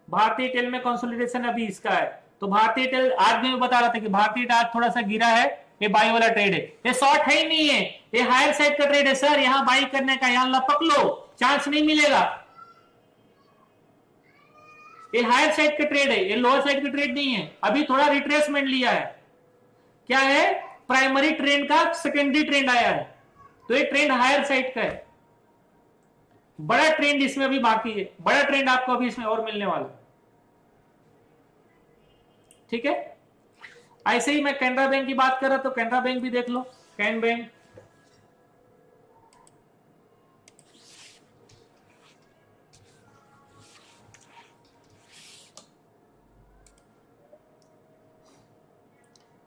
भारतीय एयरटेल में कंसोलिडेशन अभी इसका है। तो भारतीय एयरटेल आज भी मैं बता रहा था कि भारतीय एयरटेल आज थोड़ा सा गिरा है, ये बाई वाला ट्रेड है, ये शॉर्ट है ही नहीं है, ये हायर साइड का ट्रेड है सर। यहां बाई करने का, यहां लपक लो, चांस नहीं मिलेगा। ये हायर साइड का ट्रेड है, ये लोअर साइड का ट्रेड नहीं है। अभी थोड़ा रिट्रेसमेंट लिया है, क्या है, प्राइमरी ट्रेंड का सेकेंडरी ट्रेंड आया है, तो ये ट्रेंड हायर साइड का है। बड़ा ट्रेंड इसमें अभी बाकी है, बड़ा ट्रेंड आपको अभी इसमें और मिलने वाला है। ठीक है, ऐसे ही मैं कैनरा बैंक की बात कर रहा, तो कैनरा बैंक भी देख लो, कैन बैंक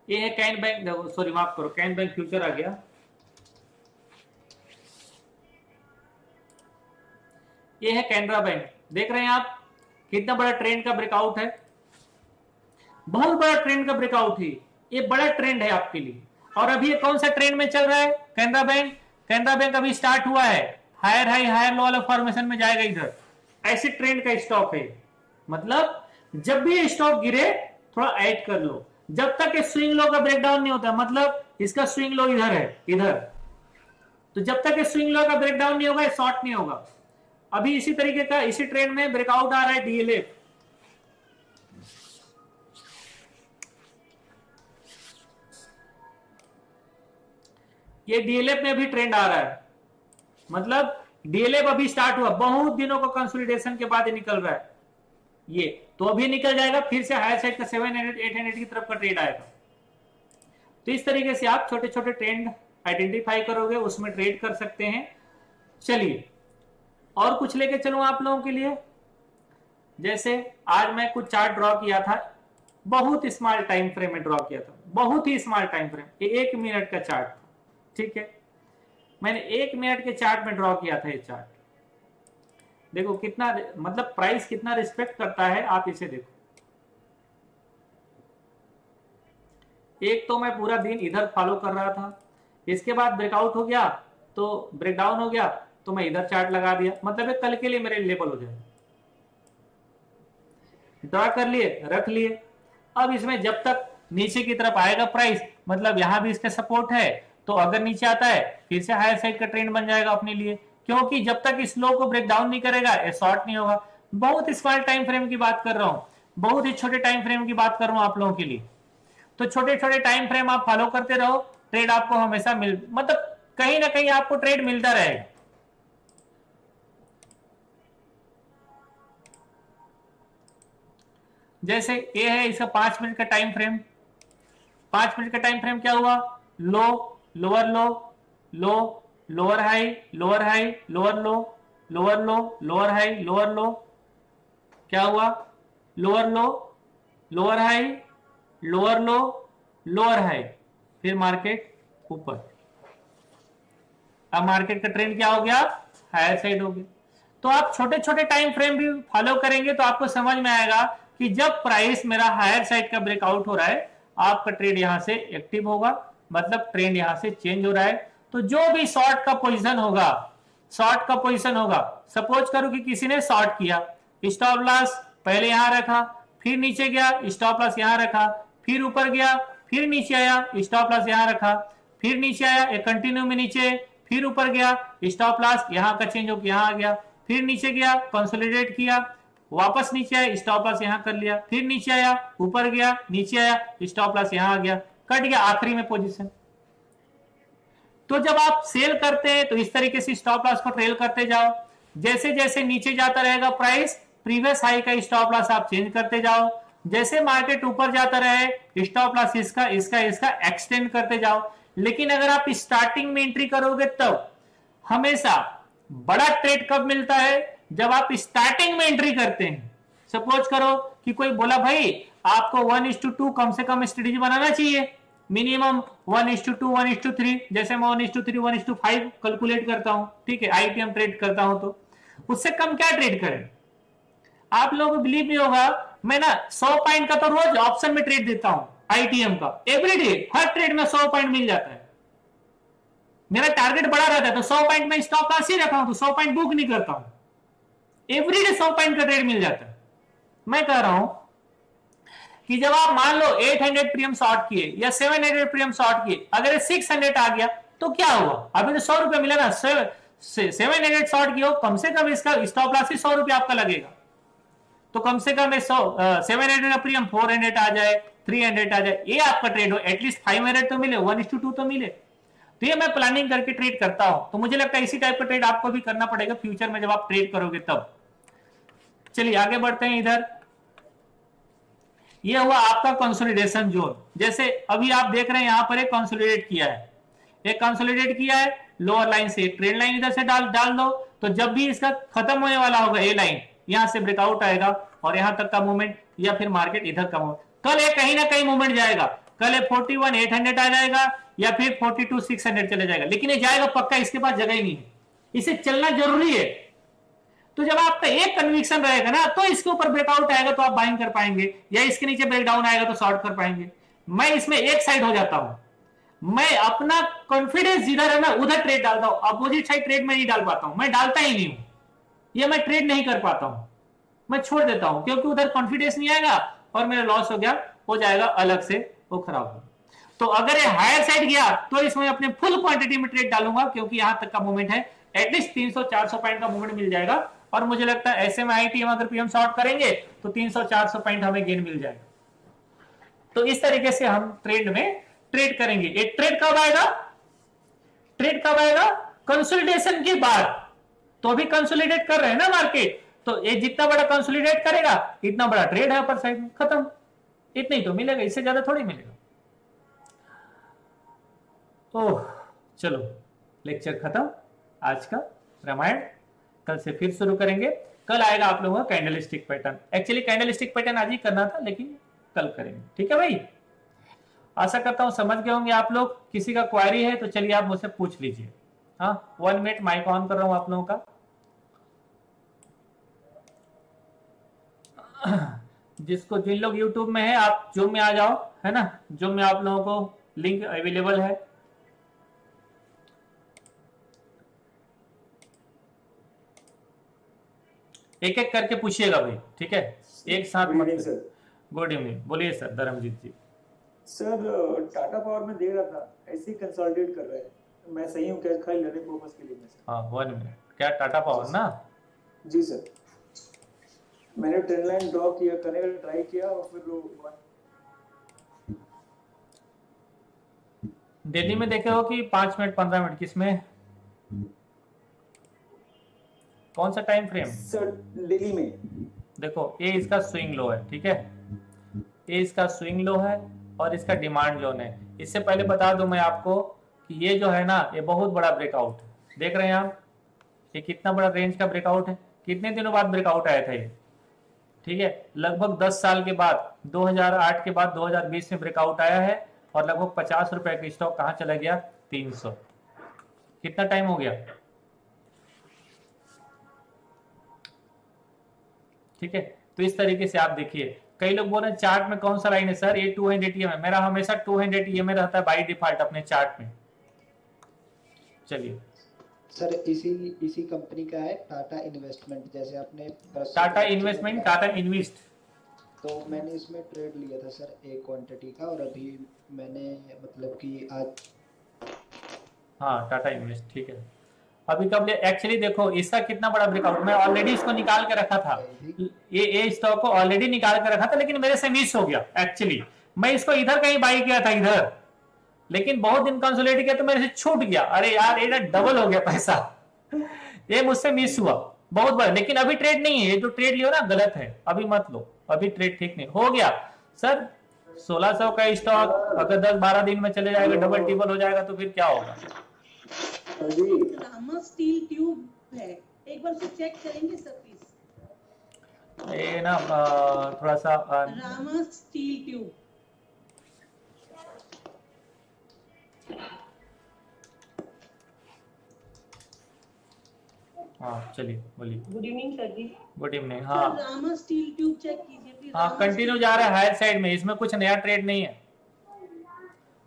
ये है कैन बैंक, सॉरी माफ करो, कैन बैंक फ्यूचर आ गया। ये है कैनरा बैंक, देख रहे हैं आप कितना बड़ा ट्रेंड का ब्रेकआउट है, बहुत बड़ा ट्रेंड का ब्रेकआउट है, ये बड़ा ट्रेंड है आपके लिए। और अभी ये कौन सा ट्रेंड में चल रहा है कैनरा बैंक, कैनरा बैंक अभी स्टार्ट हुआ है, हायर हाई हायर लो वाला फॉर्मेशन में जाएगा इधर, ऐसे ट्रेंड का स्टॉक है। मतलब जब भी ये स्टॉक गिरे थोड़ा ऐड कर लो, जब तक स्विंग लो का ब्रेकडाउन नहीं होता, मतलब इसका स्विंग लो इधर है, इधर, तो जब तक स्विंग लो का ब्रेकडाउन नहीं होगा शॉर्ट नहीं होगा। अभी इसी तरीके का इसी ट्रेंड में ब्रेकआउट आ रहा है डीएलएफ, ये डीएलएफ में भी ट्रेंड आ रहा है, मतलब डीएलएफ अभी स्टार्ट हुआ, बहुत दिनों का कंसोलिडेशन के बाद निकल रहा है ये, तो अभी निकल जाएगा, फिर से हायर साइड का 700 800 की तरफ का ट्रेड आएगा। तो इस तरीके से आप छोटे छोटे ट्रेंड आइडेंटिफाई करोगे, उसमें ट्रेड कर सकते हैं। चलिए और कुछ लेके चलूं आप लोगों के लिए, जैसे आज मैं कुछ चार्ट ड्रॉ किया था, बहुत स्मॉल टाइम फ्रेम में ड्रॉ किया था, बहुत ही स्मॉल टाइम फ्रेम, ये 1 मिनट का चार्ट था। ठीक है, मैंने 1 मिनट के चार्ट में ड्रॉ किया था ये चार्ट, देखो कितना, मतलब प्राइस कितना रिस्पेक्ट करता है, आप इसे देखो। एक तो मैं पूरा दिन इधर फॉलो कर रहा था, इसके बाद ब्रेकआउट हो गया तो ब्रेकडाउन हो गया, तो मैं इधर चार्ट लगा दिया, मतलब ये कल के लिए मेरे लेबल हो जाए, ड्रॉ कर लिए रख लिए। अब इसमें जब तक नीचे की तरफ आएगा प्राइस, मतलब यहां भी इसका सपोर्ट है, तो अगर नीचे आता है फिर से हायर साइड का ट्रेंड बन जाएगा अपने लिए, क्योंकि जब तक इस लो को ब्रेक डाउन नहीं करेगा ये शॉर्ट नहीं होगा। बहुत स्मॉल टाइम फ्रेम की बात कर रहा हूं, बहुत ही छोटे टाइम फ्रेम की बात कर रहा हूं आप लोगों के लिए। तो छोटे छोटे टाइम फ्रेम आप फॉलो करते रहो, ट्रेड आपको हमेशा मतलब कहीं ना कहीं आपको ट्रेड मिलता रहेगा। जैसे ये है इसका 5 मिनट का टाइम फ्रेम, 5 मिनट का टाइम फ्रेम क्या हुआ, लो लोअर लो, लो lower high, lower high lower लो, लोअर लो लोअर हाई लोअर लो, क्या हुआ, लोअर लो लोअर हाई लोअर लो लोअर हाई, फिर मार्केट ऊपर। अब मार्केट का ट्रेंड क्या हो गया, हायर साइड हो गया। तो आप छोटे छोटे टाइम फ्रेम भी फॉलो करेंगे तो आपको समझ में आएगा कि जब प्राइस मेरा हायर साइड का ब्रेकआउट हो रहा है, आपका ट्रेड यहां से एक्टिव होगा, मतलब ट्रेंड यहां से चेंज हो रहा है। तो जो भी शॉर्ट का पोजीशन होगा, शॉर्ट का पोजीशन होगा, सपोज करो कि किसी ने शॉर्ट किया, स्टॉप लॉस पहले यहां रखा, फिर नीचे गया, स्टॉप लॉस यहां रखा, फिर ऊपर गया, फिर नीचे आया, स्टॉप लॉस यहां रखा, फिर नीचे आया, एक कंटिन्यू में नीचे, फिर ऊपर गया, स्टॉप लॉस यहां का चेंज होकर यहां आ गया, फिर नीचे गया, कंसोलिडेट किया, वापस नीचे आया, स्टॉप लॉस यहां कर लिया, फिर नीचे आया, ऊपर गया, नीचे आया, स्टॉप लॉस यहां आ गया, कट गया आखिरी में पोजीशन। तो जब आप सेल करते हैं तो इस तरीके से स्टॉप लॉस को ट्रेल करते जाओ, जैसे जैसे नीचे जाता रहेगा प्राइस, प्रीवियस हाई का स्टॉप लॉस आप चेंज करते जाओ, जैसे मार्केट ऊपर जाता रहे स्टॉप लॉस इसका इसका इसका एक्सटेंड करते जाओ। लेकिन अगर आप स्टार्टिंग में एंट्री करोगे तब हमेशा बड़ा ट्रेड कब मिलता है, जब आप स्टार्टिंग में एंट्री करते हैं। सपोज करो कि कोई बोला भाई आपको 1:2 कम से कम स्ट्रेटेजी बनाना चाहिए, मिनिमम 1:2 1:3, जैसे मैं 1:3 1:5 कैलकुलेट करता हूं, ठीक है, आईटीएम ट्रेड करता हूं, तो उससे कम क्या ट्रेड करें। आप लोगों को बिलीव नहीं होगा, मैं ना 100 पॉइंट का तो रोज ऑप्शन में ट्रेड देता हूं आईटीएम का, एवरीडे हर ट्रेड में 100 पॉइंट मिल जाता है। मेरा टारगेट बड़ा रहता है तो 100 पॉइंट में स्टॉप लॉस ही रखा हूं, तो 100 पॉइंट बुक नहीं करता हूं, एवरीडे 100 पॉइंट का ट्रेड मिल जाता है। मैं कह रहा हूं कि जब आप मान लो 800 प्रीमियम शॉर्ट किए या 700 प्रीमियम शॉर्ट किए, अगर 600 आ गया तो क्या हुआ, अभी तो 100 रुपए मिला ना, 700 शॉर्ट किया, कम से कम इसका स्टॉप लॉस ही 100 रुपए आपका लगेगा। तो कम से कम 700 का प्रीमियम 400 आ जाए, 300 आ जाए, ये आपका ट्रेड हो, एटलीस्ट 500 तो मिले, 1:2 तो मिले। तो ये मैं प्लानिंग करके ट्रेड करता हूं। तो मुझे लगता है इसी टाइप का ट्रेड आपको भी करना पड़ेगा फ्यूचर में जब आप ट्रेड करोगे तब। चलिए आगे बढ़ते हैं। इधर ये हुआ आपका कंसोलिडेशन जोन। जैसे अभी आप देख रहे हैं यहां पर एक कंसोलिडेट किया है, एक कंसोलिडेट किया है, लोअर लाइन से एक ट्रेंड लाइन इधर से डाल दो, तो जब भी इसका खत्म होने वाला होगा ए लाइन, यहां से ब्रेकआउट आएगा और यहां तक का मूवमेंट, या फिर मार्केट इधर का मूवमेंट, कल ये कहीं ना कहीं मूवमेंट जाएगा, कल ये 41,800 आ जाएगा या फिर 42,600 चले जाएगा, लेकिन ये जाएगा पक्का, इसके पास जगह ही नहीं है, इसे चलना जरूरी है। तो जब आपका एक कन्विक्शन रहेगा ना, तो इसके ऊपर ब्रेकआउट आएगा तो आप बाइंग कर पाएंगे, या इसके नीचे ब्रेकडाउन आएगा तो शॉर्ट कर पाएंगे। मैं इसमें एक साइड हो जाता हूं, मैं अपना कॉन्फिडेंस जिधर है ना उधर ट्रेड डालता हूं, अपोजिट साइड ट्रेड में नहीं डाल पाता हूं, मैं डालता ही नहीं हूं, ये मैं ट्रेड नहीं कर पाता हूं, मैं छोड़ देता हूं, क्योंकि उधर कॉन्फिडेंस नहीं आएगा और मेरा लॉस हो जाएगा अलग से, वो खराब हो। तो अगर ये हायर साइड गया तो इसमें अपने फुल क्वांटिटी में ट्रेड डालूंगा, क्योंकि यहां तक का मूवमेंट है, एटलीस्ट 300-400 पॉइंट का मूवमेंट मिल जाएगा, और मुझे लगता है ऐसे में आईटीएम अगर पीएम शॉर्ट करेंगे तो 300-400 पॉइंट हमें गेन मिल जाएगा। तो इस तरीके से हम ट्रेड में ट्रेड करेंगे। ये ट्रेड कब आएगा, ट्रेड कब आएगा, कंसोलिडेशन के बाद। तो अभी कंसोलिडेट कर रहे हैं ना मार्केट, तो ये जितना बड़ा कंसोलिडेट करेगा इतना बड़ा ट्रेड है अपर साइड में, खत्म, इतना ही तो मिलेगा, इससे ज्यादा थोड़ी मिलेगा। ओह चलो, लेक्चर खत्म आज का रामायण, कल से फिर शुरू करेंगे। कल आएगा आप लोगों का candlestick pattern, actually candlestick pattern आज ही करना था लेकिन कल करेंगे, ठीक है भाई। आशा करता हूं समझ गए होंगे आप लोग। किसी का क्वेरी है तो चलिए आप मुझसे पूछ लीजिए। हाँ 1 मिनट माइक ऑन कर रहा हूं आप लोगों का। जिन लोग यूट्यूब में है आप जूम में आ जाओ, है ना, जूम में आप लोगों को लिंक अवेलेबल है। एक एक करके पूछिएगा भाई, ठीक है, एक साथ मत। गुड इवनिंग, बोलिए सर धर्मजीत जी। सर टाटा पावर में दे रहा था, ऐसे ही कंसोलिडेट कर रहा है, मैं सही हूं क्या, खाली लर्निंग पर्पस के लिए? हाँ 1 मिनट, क्या टाटा पावर ना? जी सर, मैंने ट्रेंड लाइन ड्रॉ किया, करने का ट्राई किया और फिर दिल्ली में देखे हो कि 5 मिनट 15 मिनट, किसमें, कौन सा टाइम फ्रेम? सर दिल्ली में देखो ये इसका स्विंग लो है, ठीक है, ये इसका स्विंग लो है और इसका डिमांड जोन है। इससे पहले बता दूं मैं आपको कि ये जो है ना, ये बहुत बड़ा ब्रेकआउट है, देख रहे हैं आप, ये कितना बड़ा रेंज का ब्रेकआउट है, कितने दिनों बाद ब्रेकआउट आया था ये, ठीक है, लगभग 10 साल के बाद, 2008 के बाद 2020 में ब्रेकआउट आया है, और लगभग 50 रुपए का स्टॉक कहां चला गया, 300। कितना टाइम हो गया, ठीक है। तो इस तरीके से आप देखिए, कई लोग बोल रहे हैं चार्ट में कौन सा लाइन है सर, ये 200 EM है, मेरा हमेशा 200 EM रहता है बाय डिफॉल्ट अपने चार्ट में। चलिए सर इसी कंपनी का है टाटा इन्वेस्टमेंट, जैसे आपने टाटा इन्वेस्टमेंट, टाटा इन्वेस्ट, तो मैंने इसमें ट्रेड लिया था सर एक क्वांटिटी का, और अभी मैंने मतलब कि आज, हाँ टाटा इन्वेस्ट, ठीक है। अभी कब एक्चुअली देखो इसका कितना बड़ा ब्रेकआउट, मैं ऑलरेडी इसको निकाल के रखा था, ये स्टॉक को ऑलरेडी निकाल के रखा था, लेकिन मेरे से मिस हो गया। एक्चुअली मैं इसको इधर कहीं बाई किया था इधर, लेकिन बहुत दिन कंसोलिडेट किया तो मेरे से छूट गया, अरे यार ये डबल हो गया पैसा, ये मुझसे मिस हुआ बहुत बड़ा। लेकिन अभी ट्रेड नहीं है, ये जो ट्रेड लियो ना गलत है, अभी मत लो, अभी ट्रेड ठीक नहीं हो गया सर। 1600 का स्टॉक अगर 10-12 दिन में चले जाएगा, डबल टिबल हो जाएगा तो फिर क्या होगा? रामा स्टील ट्यूब है, एक बार से चेक करेंगे सर प्लीज। ये ना थोड़ा सा रामा स्टील ट्यूब। हाँ चलिए बोलिए। Good evening sir ji. Good evening. हाँ रामा स्टील ट्यूब चेक कीजिए प्लीज। हाँ कंटिन्यू जा रहा है हायर साइड में, इसमें कुछ नया ट्रेड नहीं है।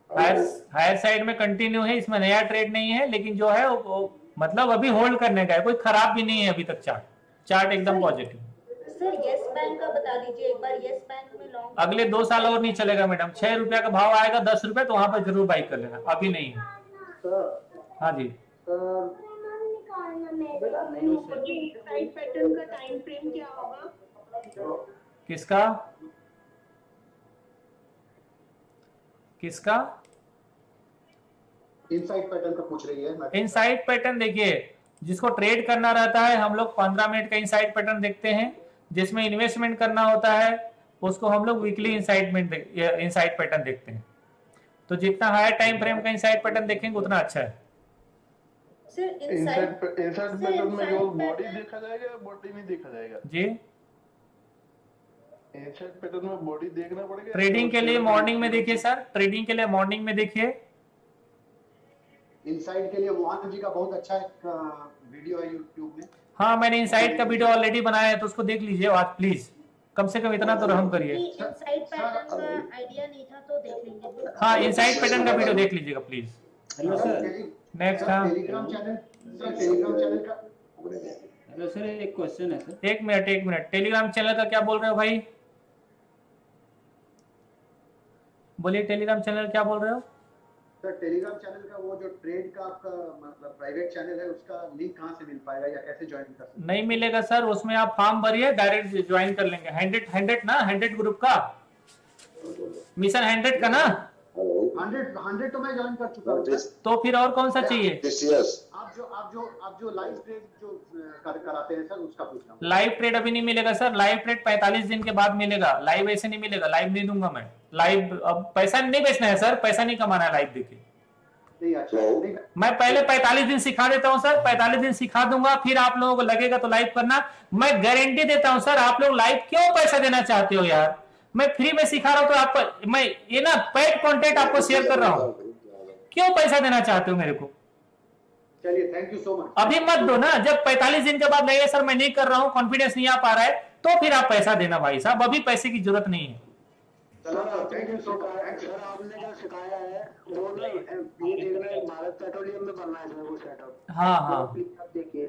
हायर साइड में कंटिन्यू है, इसमें नया ट्रेड नहीं है, लेकिन जो है वो मतलब अभी होल्ड करने का है, कोई खराब भी नहीं है अभी तक। चार्ट एकदम पॉजिटिव। सर येस बैंक का बता दीजिए एक बार। येस बैंक में लॉन्ग अगले 2 साल और नहीं चलेगा मैडम। 6 रुपया का भाव आएगा 10 रुपए तो वहां पर जरूर बाई कर लेना, अभी नहीं है। हाँ जी साइड पैटर्न का टाइम फ्रेम क्या होगा? किसका किसका इनसाइड पैटर्न का पूछ रही है। इनसाइड पैटर्न देखिए, जिसको ट्रेड करना रहता है हम लोग 15 मिनट का इनसाइड पैटर्न देखते हैं। जिसमें इन्वेस्टमेंट करना होता है उसको हम लोग वीकली इनसाइड पैटर्न देखते हैं। तो जितना हायर टाइम फ्रेम का इनसाइड पैटर्न देखेंगे उतना अच्छा है। सर इनसाइड पैटर्न में जो बॉडी देखा जाएगा या बॉडी नहीं देखा जाएगा जी? इनसाइड पैटर्न में बॉडी देखना पड़ेगा। ट्रेडिंग के लिए मॉर्निंग में देखिए सर, ट्रेडिंग के लिए मॉर्निंग में देखिए। इनसाइड के लिए मोहन जी का बहुत अच्छा एक वीडियो है यूट्यूब में। हाँ मैंने इनसाइड का वीडियो ऑलरेडी बनाया है तो उसको देख लीजिए आज प्लीज, कम से कम इतना तो रहम करिए। इनसाइड पैटर्न का आइडिया नहीं था तो देख लेंगे। हाँ इनसाइड पैटर्न का वीडियो देख लीजिएगा प्लीज। Hello sir. नेक्स्ट हाँ टेलीग्राम चैनल का। हेलो सर, एक क्वेश्चन है सर। एक मिनट टेलीग्राम चैनल का क्या बोल रहे हो भाई? बोलिए टेलीग्राम चैनल क्या बोल रहे हो? सर टेलीग्राम चैनल का वो जो ट्रेड का आपका मतलब प्राइवेट चैनल है उसका लिंक कहाँ से मिल पाएगा या कैसे ज्वाइन कर सकते हैं? नहीं मिलेगा सर, उसमें आप फॉर्म भरिए डायरेक्ट ज्वाइन कर लेंगे। 100 ना 100 ग्रुप का मिशन 100 का ना 100 तो मैं ज्वाइन कर चुका हूँ। तो फिर और कौन सा चाहिए? आप जो लाइव ट्रेड जो कराते हैं सर उसका पूछ रहा हूँ। लाइव ट्रेड अभी नहीं मिलेगा सर, लाइव ट्रेड 45 दिन के बाद मिलेगा। लाइव ऐसे नहीं मिलेगा, लाइव नहीं दूंगा मैं। लाइव अब पैसा नहीं बेचना है सर, पैसा नहीं कमाना है लाइव देके। नहीं अच्छा मैं पहले 45 दिन सिखा देता हूं सर, 45 दिन सिखा दूंगा, फिर आप लोगों को लगेगा तो लाइव करना। मैं गारंटी देता हूं सर, आप लोग लाइव क्यों पैसा देना चाहते हो यार? मैं फ्री में सिखा रहा हूं तो आपको मैं ये ना पेड कंटेंट आपको शेयर कर रहा हूं, क्यों पैसा देना चाहते हो मेरे को? चलिए थैंक यू सो मच। अभी मत दो ना, जब 45 दिन के बाद लगे सर मैं नहीं कर रहा हूं, कॉन्फिडेंस नहीं आ पा रहा है, तो फिर आप पैसा देना भाई साहब। अभी पैसे की जरूरत नहीं है। Thank you so much. Sir आपने जो सिखाया है वो ना ये देखना है, भारत पेट्रोलियम में बनना है वो सेटअप। हाँ हाँ प्लीज आप देखिए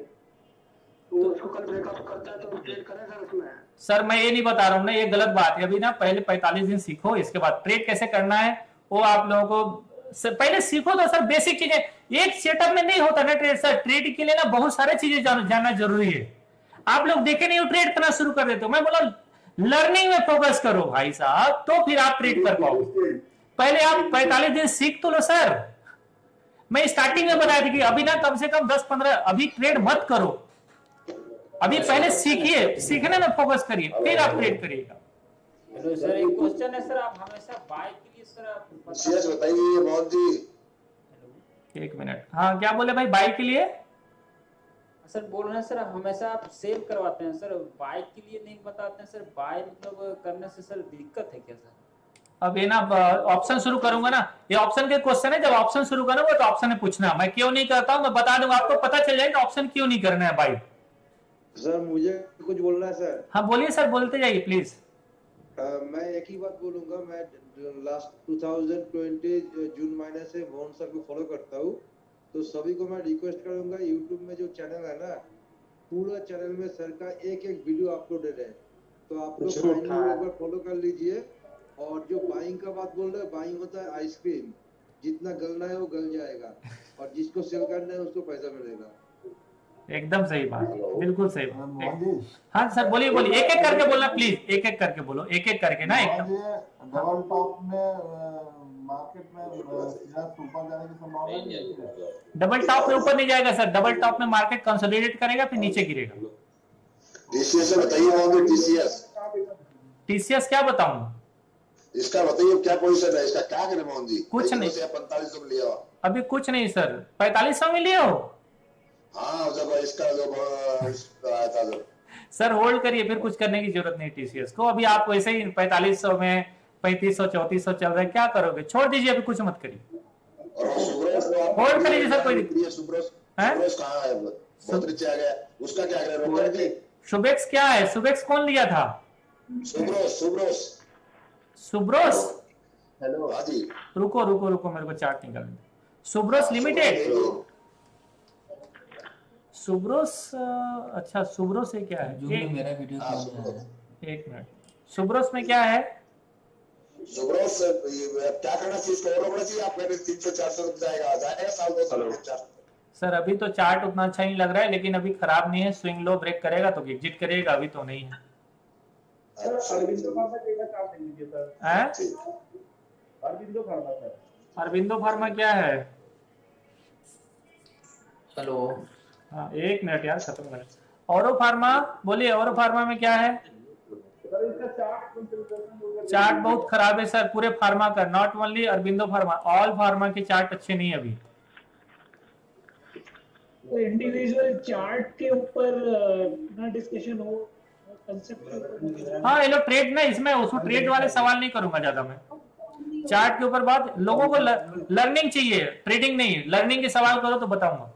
तो उसको कल ब्रेकअप करता है तो ट्रेड करें सर उसमें। सर मैं ये नहीं बता रहा हूँ ना, ये गलत बात है। अभी ना पहले 45 दिन सीखो, इसके बाद ट्रेड कैसे करना है वो आप लोगों को पहले सीखो तो सर। बेसिक चीजें एक सेटअप में नहीं होता ना ट्रेड सर। ट्रेड के लिए ना बहुत सारे चीजें जानना जरूरी है। आप लोग देखे नहीं हो, ट्रेड करना शुरू कर देते हो। मैं बोला लर्निंग में फोकस करो भाई साहब, तो फिर आप ट्रेड कर पाओगे। पहले आप 45 दिन सीख तो लो सर। मैं स्टार्टिंग में बताया था कि अभी ना कम से कम 10-15 अभी ट्रेड मत करो, अभी पहले सीखिए, सीखने में फोकस करिए, फिर आप ट्रेड करिएगा। हेलो सर, एक क्वेश्चन है सर। आप हमेशा बाय के लिए सर आप बताइए बहुत जी। एक मिनट, हाँ क्या बोले भाई? बाई के लिए सर बोल रहे हैं सर, हमेशा आप सेल करवाते हैं सर, बाय के लिए नहीं बताते हैं सर। बाय मतलब करने से सर दिक्कत है क्या सर? अब ये ना ऑप्शन शुरू करूंगा ना, ये ऑप्शन के क्वेश्चन है। जब ऑप्शन शुरू करूंगा तो ऑप्शन में पूछना, मैं क्यों नहीं करता हूं मैं बता दूंगा, आपको पता चल जाएगा ऑप्शन क्यों नहीं करना है भाई। सर मुझे कुछ बोलना है सर। हाँ बोलिए सर, बोलते जाइए प्लीज। मैं एक ही बात बोलूंगा। मैं लास्ट 2020 जून महीने से मोहन सर को फॉलो करता हूँ, तो सभी को मैं रिक्वेस्ट करूंगा यूट्यूब में जो चैनल है ना, पूरा चैनल में सर का एक वीडियो अपलोडेड है, तो आप लोग एक बार फॉलो कर लीजिए। और जो बाइंग का बात बोल रहे हैं, बाइंग होता है आइसक्रीम, जितना गलना है वो गल जाएगा और जिसको सेल करना है उसको पैसा मिलेगा। एकदम सही बात, बिल्कुल सही बात। हाँ सर बोलिए बोलिए, एक एक करके बोलना प्लीज, एक एक करके बोलो, एक एक करके ना एकदम। डबल टॉप में मार्केट में ऊपर जाने की संभावना नहीं है। डबल टॉप में ऊपर नहीं जाएगा सर, डबल टॉप में मार्केट कंसोलिडेट करेगा फिर नीचे गिरेगा। टीसीएस बताइए, टीसीएस टीसीएस क्या बताऊं? इसका बताइए क्या पोजीशन है इसका, क्या करें मोहन जी? कुछ नहीं। 4500 में लिया हुआ। अभी कुछ नहीं सर, 4500 में लिए हो? हाँ जब इसका जो आया था जो सर होल्ड करिए, फिर कुछ करने की जरूरत नहीं टीसीएस को। अभी आप वैसे ही 4500 में 3500 3400 चल रहा है, क्या करोगे? छोड़ दीजिए, अभी कुछ मत करिए, होल्ड कर लीजिए सर। कोई सुब्रोस कहाँ है? बहुत नीचे आ गया, उसका क्या करें? सुबेक्स क्या है? सुबेक्स कौन लिया था? सुब्रोस। हेलो हाँ जी। रुको मेरे को चार्ट निकालने। सुब्रोस लिमिटेड, सुब्रोस। अच्छा सुब्रोस है क्या है? मेरा वीडियो एक मिनट, सुब्रोस में क्या है? सुब्रोस क्या करना चाहिए इसको? और होना चाहिए आप 300-400 जाएगा साल 2 साल। सर अभी तो चार्ट उतना अच्छा नहीं लग रहा है, लेकिन अभी खराब नहीं है। स्विंग लो ब्रेक करेगा तो एग्जिट करेगा, अभी तो नहीं है। अरबिंदो फार्मा क्या है? हेलो हाँ एक मिनट यार, खत्म कर। औरो फार्मा बोलिए, औरो फार्मा में क्या है? चार्ट बहुत खराब है सर पूरे फार्मा का, not only Aurobindo pharma, all pharma के चार्ट अच्छे नहीं है अभी। तो इंडिविजुअल चार्ट के ऊपर ना डिस्कशन हो, कंसेप्ट। हाँ ये लोग ट्रेड ना, इसमें उसमें ट्रेड वाले सवाल नहीं करूंगा ज्यादा मैं। चार्ट के ऊपर बात, लोगों को लर्निंग चाहिए, ट्रेडिंग नहीं। लर्निंग के सवाल करो तो बताऊंगा।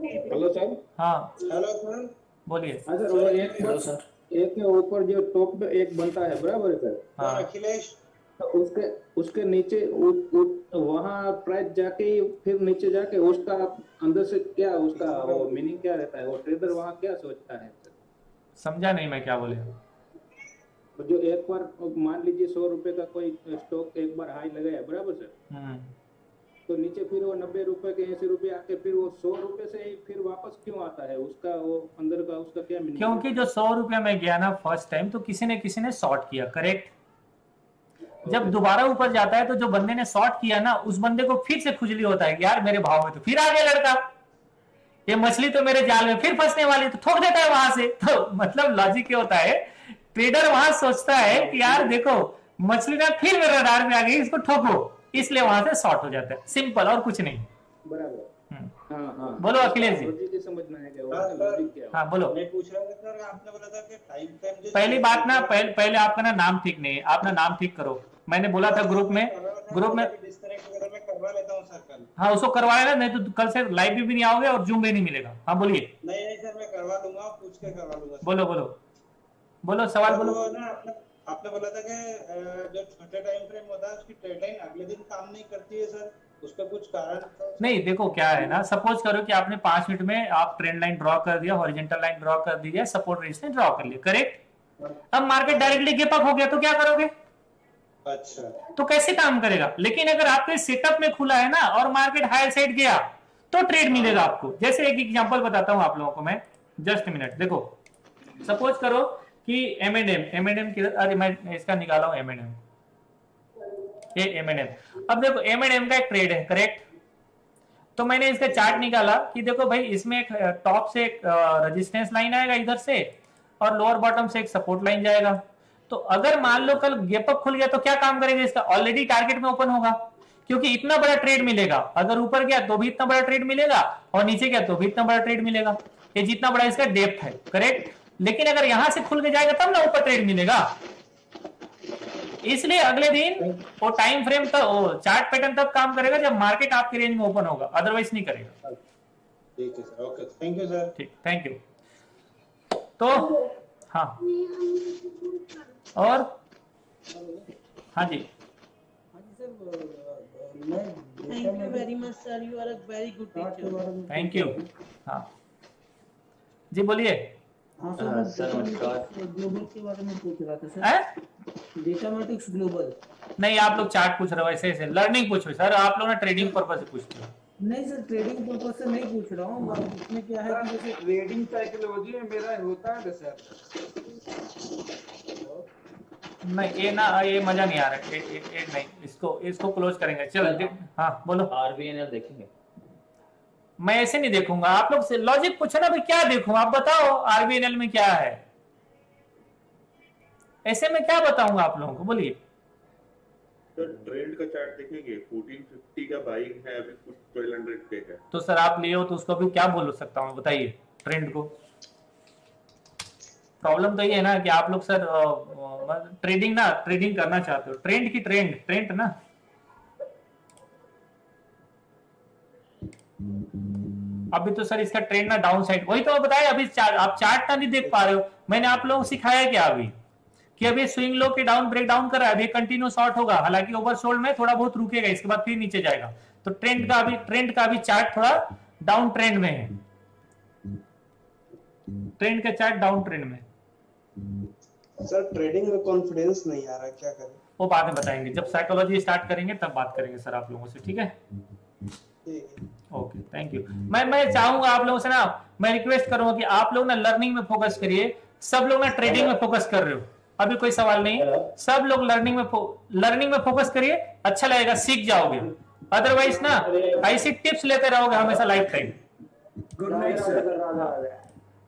Hello sir. हाँ हेलो सर, बोलिए। हाँ सर, वो एक के ऊपर जो टॉप पे एक बनता है, बराबर है सर? हाँ। अखिलेश, तो उसके नीचे वहाँ प्राइस जाके फिर नीचे जाके उसका अंदर से क्या उसका वो मीनिंग क्या रहता है? वो ट्रेडर वहाँ क्या सोचता है सर? समझा नहीं मैं क्या बोले। तो जो एक बार मान लीजिए 100 रुपए का कोई स्टॉक एक बार हाई लगाया, बराबर सर? तो नीचे फिर वो 90 रुपए के 80 रुपए आके फिर वो 100 रुपए से ही फिर वापस क्यों आता है? उसका वो अंदर का उसका क्या मीनिंग? क्योंकि जो 100 रुपया में गया ना फर्स्ट टाइम, तो किसी ने शॉर्ट किया, करेक्ट। जब दोबारा ऊपर जाता है तो जो बंदे ने शॉर्ट किया ना, उस बंदे को फिर से खुजली होता है कि यार मेरे भाव में तो फिर आ गया लड़का, ये मछली तो मेरे जाल में फिर फंसने वाली, तो ठोक देता है वहां से। तो मतलब लॉजिक क्या होता है, ट्रेडर वहां सोचता है कि यार देखो मछली ना फिर मेरे रडार में आ गई, इसको ठोको, इसलिए वहां से शॉर्ट हो जाता है, सिंपल, और कुछ नहीं। बराबर। हाँ। बोलो अखिलेश जी। समझना है क्या? हाँ बोलो। मैं पूछ रहा था सर, आपने बोला था कि टाइम फ्रेम। पहली बात ना, पहले आपका ना नाम ठीक नहीं है, अपना नाम ठीक करो। मैंने बोला था ग्रुप में डिस्कनेक्ट वगैरह मैं करवा लेता हूं सर कल। हाँ उसको करवा लेना, नहीं तो कल से लाइव भी नहीं आओगे और जूम भी नहीं मिलेगा। हाँ बोलिए। नहीं सर, मैं करवा दूंगा, पूछ के करवा दूंगा। बोलो सवाल बोलो। ना आपने बोला था कि जो छोटे टाइम फ्रेम होता है उसकी ट्रेड लाइन अगले दिन काम नहीं करती है सर, उसका कुछ कारण? नहीं देखो क्या है ना, सपोज करो कि आपने 5 मिनट में आप ट्रेंड लाइन ड्रॉ कर दिया, हॉरिजॉन्टल लाइन ड्रॉ कर दी है, सपोर्ट रेजिस्टेंस ड्रॉ कर लिया, करेक्ट। अब मार्केट डायरेक्टली गैप अप हो गया तो क्या करोगे? अच्छा, तो कैसे काम करेगा? लेकिन अगर आपके सेटअप में खुला है ना और मार्केट हायर साइड गया तो ट्रेड मिलेगा आपको। जैसे एक एग्जांपल बताता हूं आप लोगों को मैं, जस्ट मिनट। देखो सपोज करो कि M&M की, अरे मैं इसका निकाला हूं M&M, ये M&M। अब देखो M&M का एक ट्रेड है, करेक्ट। तो मैंने इसका चार्ट निकाला कि देखो भाई इसमें एक टॉप से एक रेजिस्टेंस लाइन आएगा इधर से, और लोअर बॉटम से एक सपोर्ट लाइन जाएगा। तो अगर मान लो कल गैप अप खुल गया तो क्या काम करेगा इसका? ऑलरेडी टारगेट में ओपन होगा, क्योंकि इतना बड़ा ट्रेड मिलेगा। अगर ऊपर गया तो भी इतना बड़ा ट्रेड मिलेगा, और नीचे गया तो भी इतना बड़ा ट्रेड मिलेगा। ये जितना बड़ा इसका डेप्थ है, करेक्ट। लेकिन अगर यहां से खुल के जाएगा तब ना ऊपर ट्रेड मिलेगा। इसलिए अगले दिन वो टाइम फ्रेम तब, चार्ट पैटर्न तब काम करेगा जब मार्केट आपके रेंज में ओपन होगा, अदरवाइज नहीं करेगा। ठीक है sir, okay, thank you sir. ठीक, थैंक यू। तो हाँ, और हाँ जी Thank you very much sir, you are a very good teacher. Thank you. हाँ जी बोलिए। हाँ सर, ग्लोबल के बारे में पूछ रहा था सर। Datamatics global. नहीं आप लोग चार्ट पूछ रहे हो, ऐसे लर्निंग पूछो सर, आप लोग ना ट्रेडिंग पर्पस से पूछते हो। नहीं सर, ट्रेडिंग पर्पस से नहीं पूछ रहा हूँ, इसमें क्या है कि जैसे ट्रेडिंग साइकोलॉजी में मेरा होता है सर। नहीं ये ना, ये मजा नहीं आ रहा है, नहीं, इसको क्लोज करेंगे। चलो हाँ बोलो। RVNL देखेंगे? मैं ऐसे नहीं देखूंगा, आप लोग से लॉजिक पूछो ना भाई, क्या देखूं आप बताओ RVNL में क्या है। ऐसे में क्या बताऊंगा आप लोगों को, बोलिए। तो ट्रेंड का चार्ट देखेंगे 1450 का बाइंग है, अभी कुछ 1200 पे है। तो सर आप लिए हो तो उसको अभी क्या बोल सकता हूँ बताइए ट्रेंड को। प्रॉब्लम तो ये है ना कि आप लोग सर ट्रेडिंग करना चाहते हो, ट्रेंड की ट्रेंड ना। अभी तो सर इसका ट्रेंड ना डाउन साइड, वही तो बताया अभी आप चार्ट ना नहीं देख पा रहे हो। मैंने आप लोगों को सिखाया क्या अभी कि अभी स्विंग लो के डाउन ब्रेक डाउन कर रहा है, अभी कंटिन्यू शॉर्ट होगा, हालांकि ओवरसोल्ड में थोड़ा बहुत रुकेगा, इसके बाद फिर नीचे जाएगा। तो ट्रेंड का अभी चार्ट थोड़ा डाउन ट्रेंड में है, ट्रेंड का चार्ट डाउन ट्रेंड में। सर ट्रेडिंग में कॉन्फिडेंस नहीं आ रहा, क्या करें? वो बाद में बताएंगे, जब साइकोलॉजी स्टार्ट करेंगे तब बात करेंगे सर आप लोगों से, ठीक है? Okay, thank you. मैं चाहूंगा आप लोगों से ना, मैं रिक्वेस्ट करूंगा कि आप लोग ना लर्निंग में फोकस करिए। सब लोग ना ट्रेडिंग में फोकस कर रहे हो, अभी कोई सवाल नहीं, सब लोग लर्निंग में फोकस करिए, अच्छा लगेगा, सीख जाओगे। अदरवाइज ना ऐसी टिप्स लेते रहोगे हमेशा life time. Good night sir.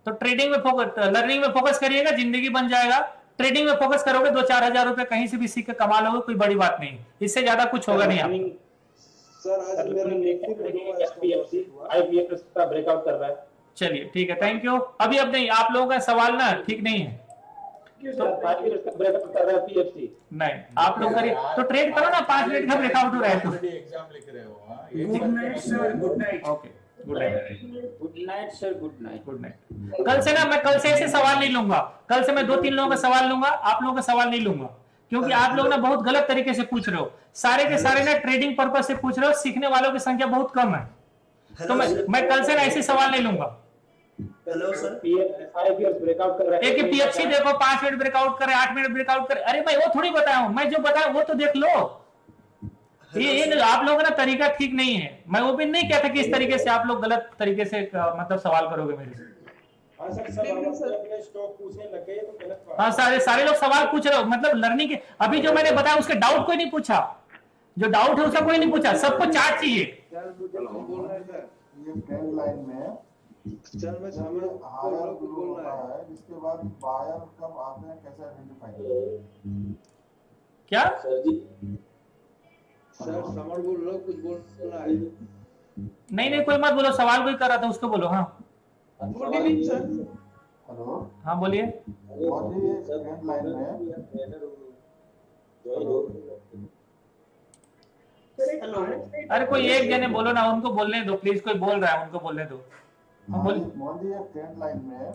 तो ट्रेडिंग में फोकस, लर्निंग में फोकस करिएगा, जिंदगी बन जाएगा। ट्रेडिंग में फोकस करोगे 2-4 हजार रुपए कहीं से भी सीख के कमा लोगे, कोई बड़ी बात नहीं, इससे ज्यादा कुछ होगा नहीं। आप सर आज मेरा आईपीएस का ब्रेकआउट कर रहा है। चलिए ठीक है, थैंक यू। अभी अब नहीं, आप लोगों का सवाल ना ठीक नहीं है, तो ब्रेकआउट कर रहा है पीएफसी नहीं आप लोग करिए तो ट्रेड करो ना, 5 मिनट का ब्रेकआउट हो रहा है तो। एग्जाम लिख रहे हो। Good night sir, good night. Okay, good night. Good night sir, good night. Good night. कल से ना मैं ऐसे सवाल नहीं लूंगा, कल से मैं 2-3 लोगों का सवाल लूंगा, आप लोगों का सवाल नहीं लूंगा, क्योंकि आप लोग ना बहुत गलत तरीके से पूछ रहे हो, सारे के सारे ना ट्रेडिंग पर्पस से पूछ रहे हो, सीखने वालों की संख्या बहुत कम है। तो मैं कल से ना ऐसे सवाल नहीं लूंगा। हेलो सर, आईपीएस ब्रेकआउट कर रहा है। एक पीएफसी देखो 5 मिनट ब्रेकआउट करे, 8 मिनट ब्रेकआउट करे, अरे भाई वो थोड़ी बताया हूं मैं, जो बताया वो तो देख लो। ये आप लोगों का ना तरीका ठीक नहीं है। मैं वो भी नहीं कहता कि इस तरीके से आप लोग गलत तरीके से मतलब सवाल करोगे मेरे से। हाँ सारे लोग सवाल पूछ रहे हो, मतलब लर्निंग के अभी जो मैंने बताया उसके डाउट कोई नहीं पूछा, जो डाउट है उसका कोई नहीं पूछा, सबको चार्ट चाहिए। ये ट्रेंड लाइन में सर मैं समझ हायर होता है, जिसके बाद बायर कब आते हैं, कैसे आइडेंटिफाई करें? क्या सर जी? सर समर बोल रहा हूँ, कुछ बोलना है? नहीं कोई मत बोलो, सवाल कोई कर रहा था उसको बोलो। हाँ गुड इवनिंग सर। हेलो, हाँ बोलिए। ट्रेंड लाइन में अरे कोई एक जने बोलो ना, उनको बोलने दो प्लीज, कोई बोल रहा है उनको बोलने दो। हाँ बोलिए। मोदी ट्रेंड लाइन में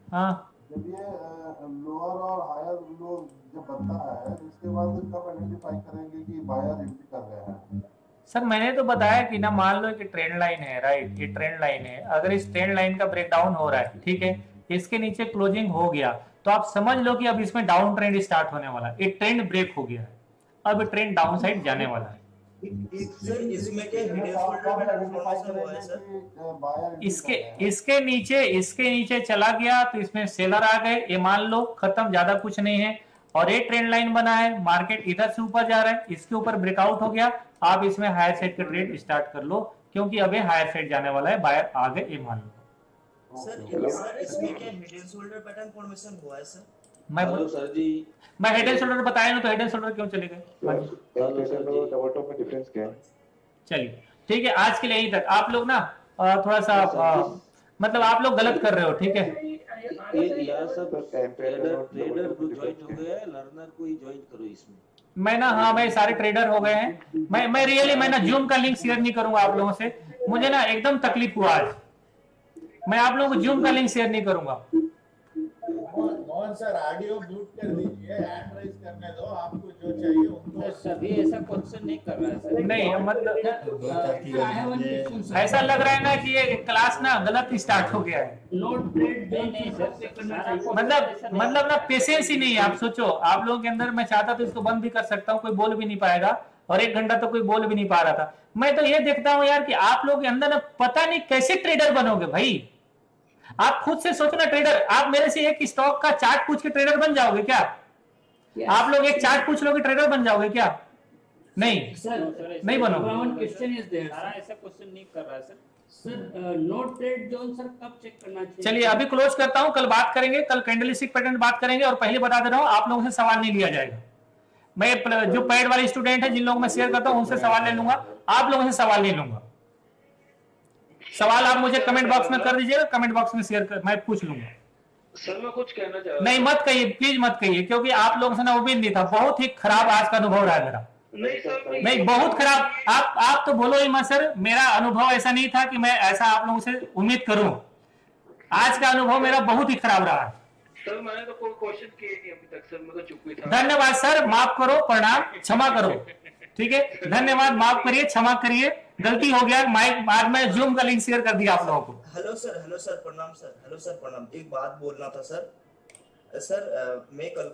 हाँ जब ये लोअर और हायर लो जब बनता है, उसके बाद कब आइडेंटिफाई करेंगे कि बायर एंट्री कर रहे हैं? सर मैंने तो बताया कि ना, मान लो कि ट्रेंड लाइन है, राइट, ये ट्रेंड लाइन है, अगर इस ट्रेंड लाइन का ब्रेकडाउन हो रहा है, ठीक है, इसके नीचे क्लोजिंग हो गया, तो आप समझ लो कि अब इसमें डाउन ट्रेंड स्टार्ट होने वाला है, एक ट्रेंड ब्रेक हो गया है, अब ट्रेंड डाउन साइड जाने वाला है। सर इसमें क्या हिडन शोल्डर पैटर्न फॉर्मेशन हुआ है सर? इसके नीचे चला गया तो इसमें सेलर आ गए, ये मान लो खत्म, ज्यादा कुछ नहीं है। और ये ट्रेंड लाइन बना है, मार्केट इधर से ऊपर जा रहा है, इसके ऊपर ब्रेकआउट हो गया, आप इसमें हायर साइड का ट्रेड स्टार्ट कर लो, क्योंकि अब ये हायर साइड जाने वाला है, बायर आ गए, ये मान लो। सर इसमें क्या हिडन शोल्डर पैटर्न फॉर्मेशन हुआ है सर? मैं सर जी, मैं हेड एंड शोल्डर बताया ना, तो हेड एंड शोल्डर क्यों चले गए? चलिए ठीक है, आज के लिए यहीं तक। आप लोग ना थोड़ा सा मतलब आप लोग गलत कर रहे हो, ठीक है? यार सब ट्रेडर को ज्वाइन हो गया है, लर्नर को ही ज्वाइन करो इसमें। मैं ना, हाँ मैं सारे ट्रेडर हो गए हैं। मैं रियली मैं ना जूम का लिंक शेयर नहीं करूंगा आप लोगों से, मुझे ना एकदम तकलीफ हुआ आज। मैं आप लोगों को जूम का लिंक शेयर नहीं करूंगा। मोहन सर ऑडियो म्यूट कर दीजिए, हैंड राइज करने दो, आपको जो चाहिए उनको। सभी ऐसा क्वेश्चन नहीं कर रहा है सर। नहीं मतलब ऐसा लग रहा है ना कि ये क्लास ना गलत स्टार्ट हो गया है। नहीं सर, मतलब ना पेशेंस ही नहीं है। आप सोचो, आप लोगों के अंदर, मैं चाहता तो इसको बंद भी कर सकता हूँ, कोई बोल भी नहीं पाएगा, और 1 घंटा तो कोई बोल भी नहीं पा रहा था। मैं तो ये देखता हूँ यार कि आप लोग के अंदर ना पता नहीं कैसे ट्रेडर बनोगे भाई। आप खुद से सोचो ना ट्रेडर, आप मेरे से एक स्टॉक का चार्ट पूछ के ट्रेडर बन जाओगे क्या? आप लोग एक चार्ट पूछ लोगे ट्रेडर बन जाओगे क्या? नहीं नहीं बनोगे। Question is there. ऐसा क्वेश्चन नहीं कर रहा है sir. Sir no trade zone sir कब चेक करना चाहिए? चलिए अभी क्लोज करता हूं, कल बात करेंगे, कल कैंडलस्टिक पैटर्न बात करेंगे। और पहले बता दे रहा हूं, आप लोगों से सवाल नहीं लिया जाएगा। मैं जो पेड वाले स्टूडेंट है, जिन लोगों में शेयर करता हूं, उनसे सवाल ले लूंगा, आप लोगों से सवाल नहीं लूंगा। सवाल आप मुझे कमेंट बॉक्स में कर दीजिएगा, कमेंट बॉक्स में शेयर कर, मैं पूछ लूंगा। सर मैं कुछ कहना चाह रहा नहीं मत कहिए, प्लीज मत कहिए, क्योंकि आप लोगों से ना उम्मीद नहीं था। बहुत ही खराब आज का अनुभव रहा मेरा। नहीं सर नहीं बहुत खराब। आप तो बोलो ही मत सर, मेरा अनुभव ऐसा नहीं था कि मैं ऐसा आप लोगों से उम्मीद करूं। आज का अनुभव मेरा बहुत ही खराब रहा। सर मैंने तो कोई क्वेश्चन किए नहीं अभी तक सर, मैं तो चुप ही था। धन्यवाद सर, माफ करो, प्रणाम, क्षमा करो, ठीक है, धन्यवाद, माफ करिए, क्षमा करिए, गलती हो गया। माइक आज मैं जूम का लिंक शेयर कर दिया आप लोगों को। हेलो सर प्रणाम सर। हेलो सर प्रणाम, एक बात बोलना था सर। सर मैं कल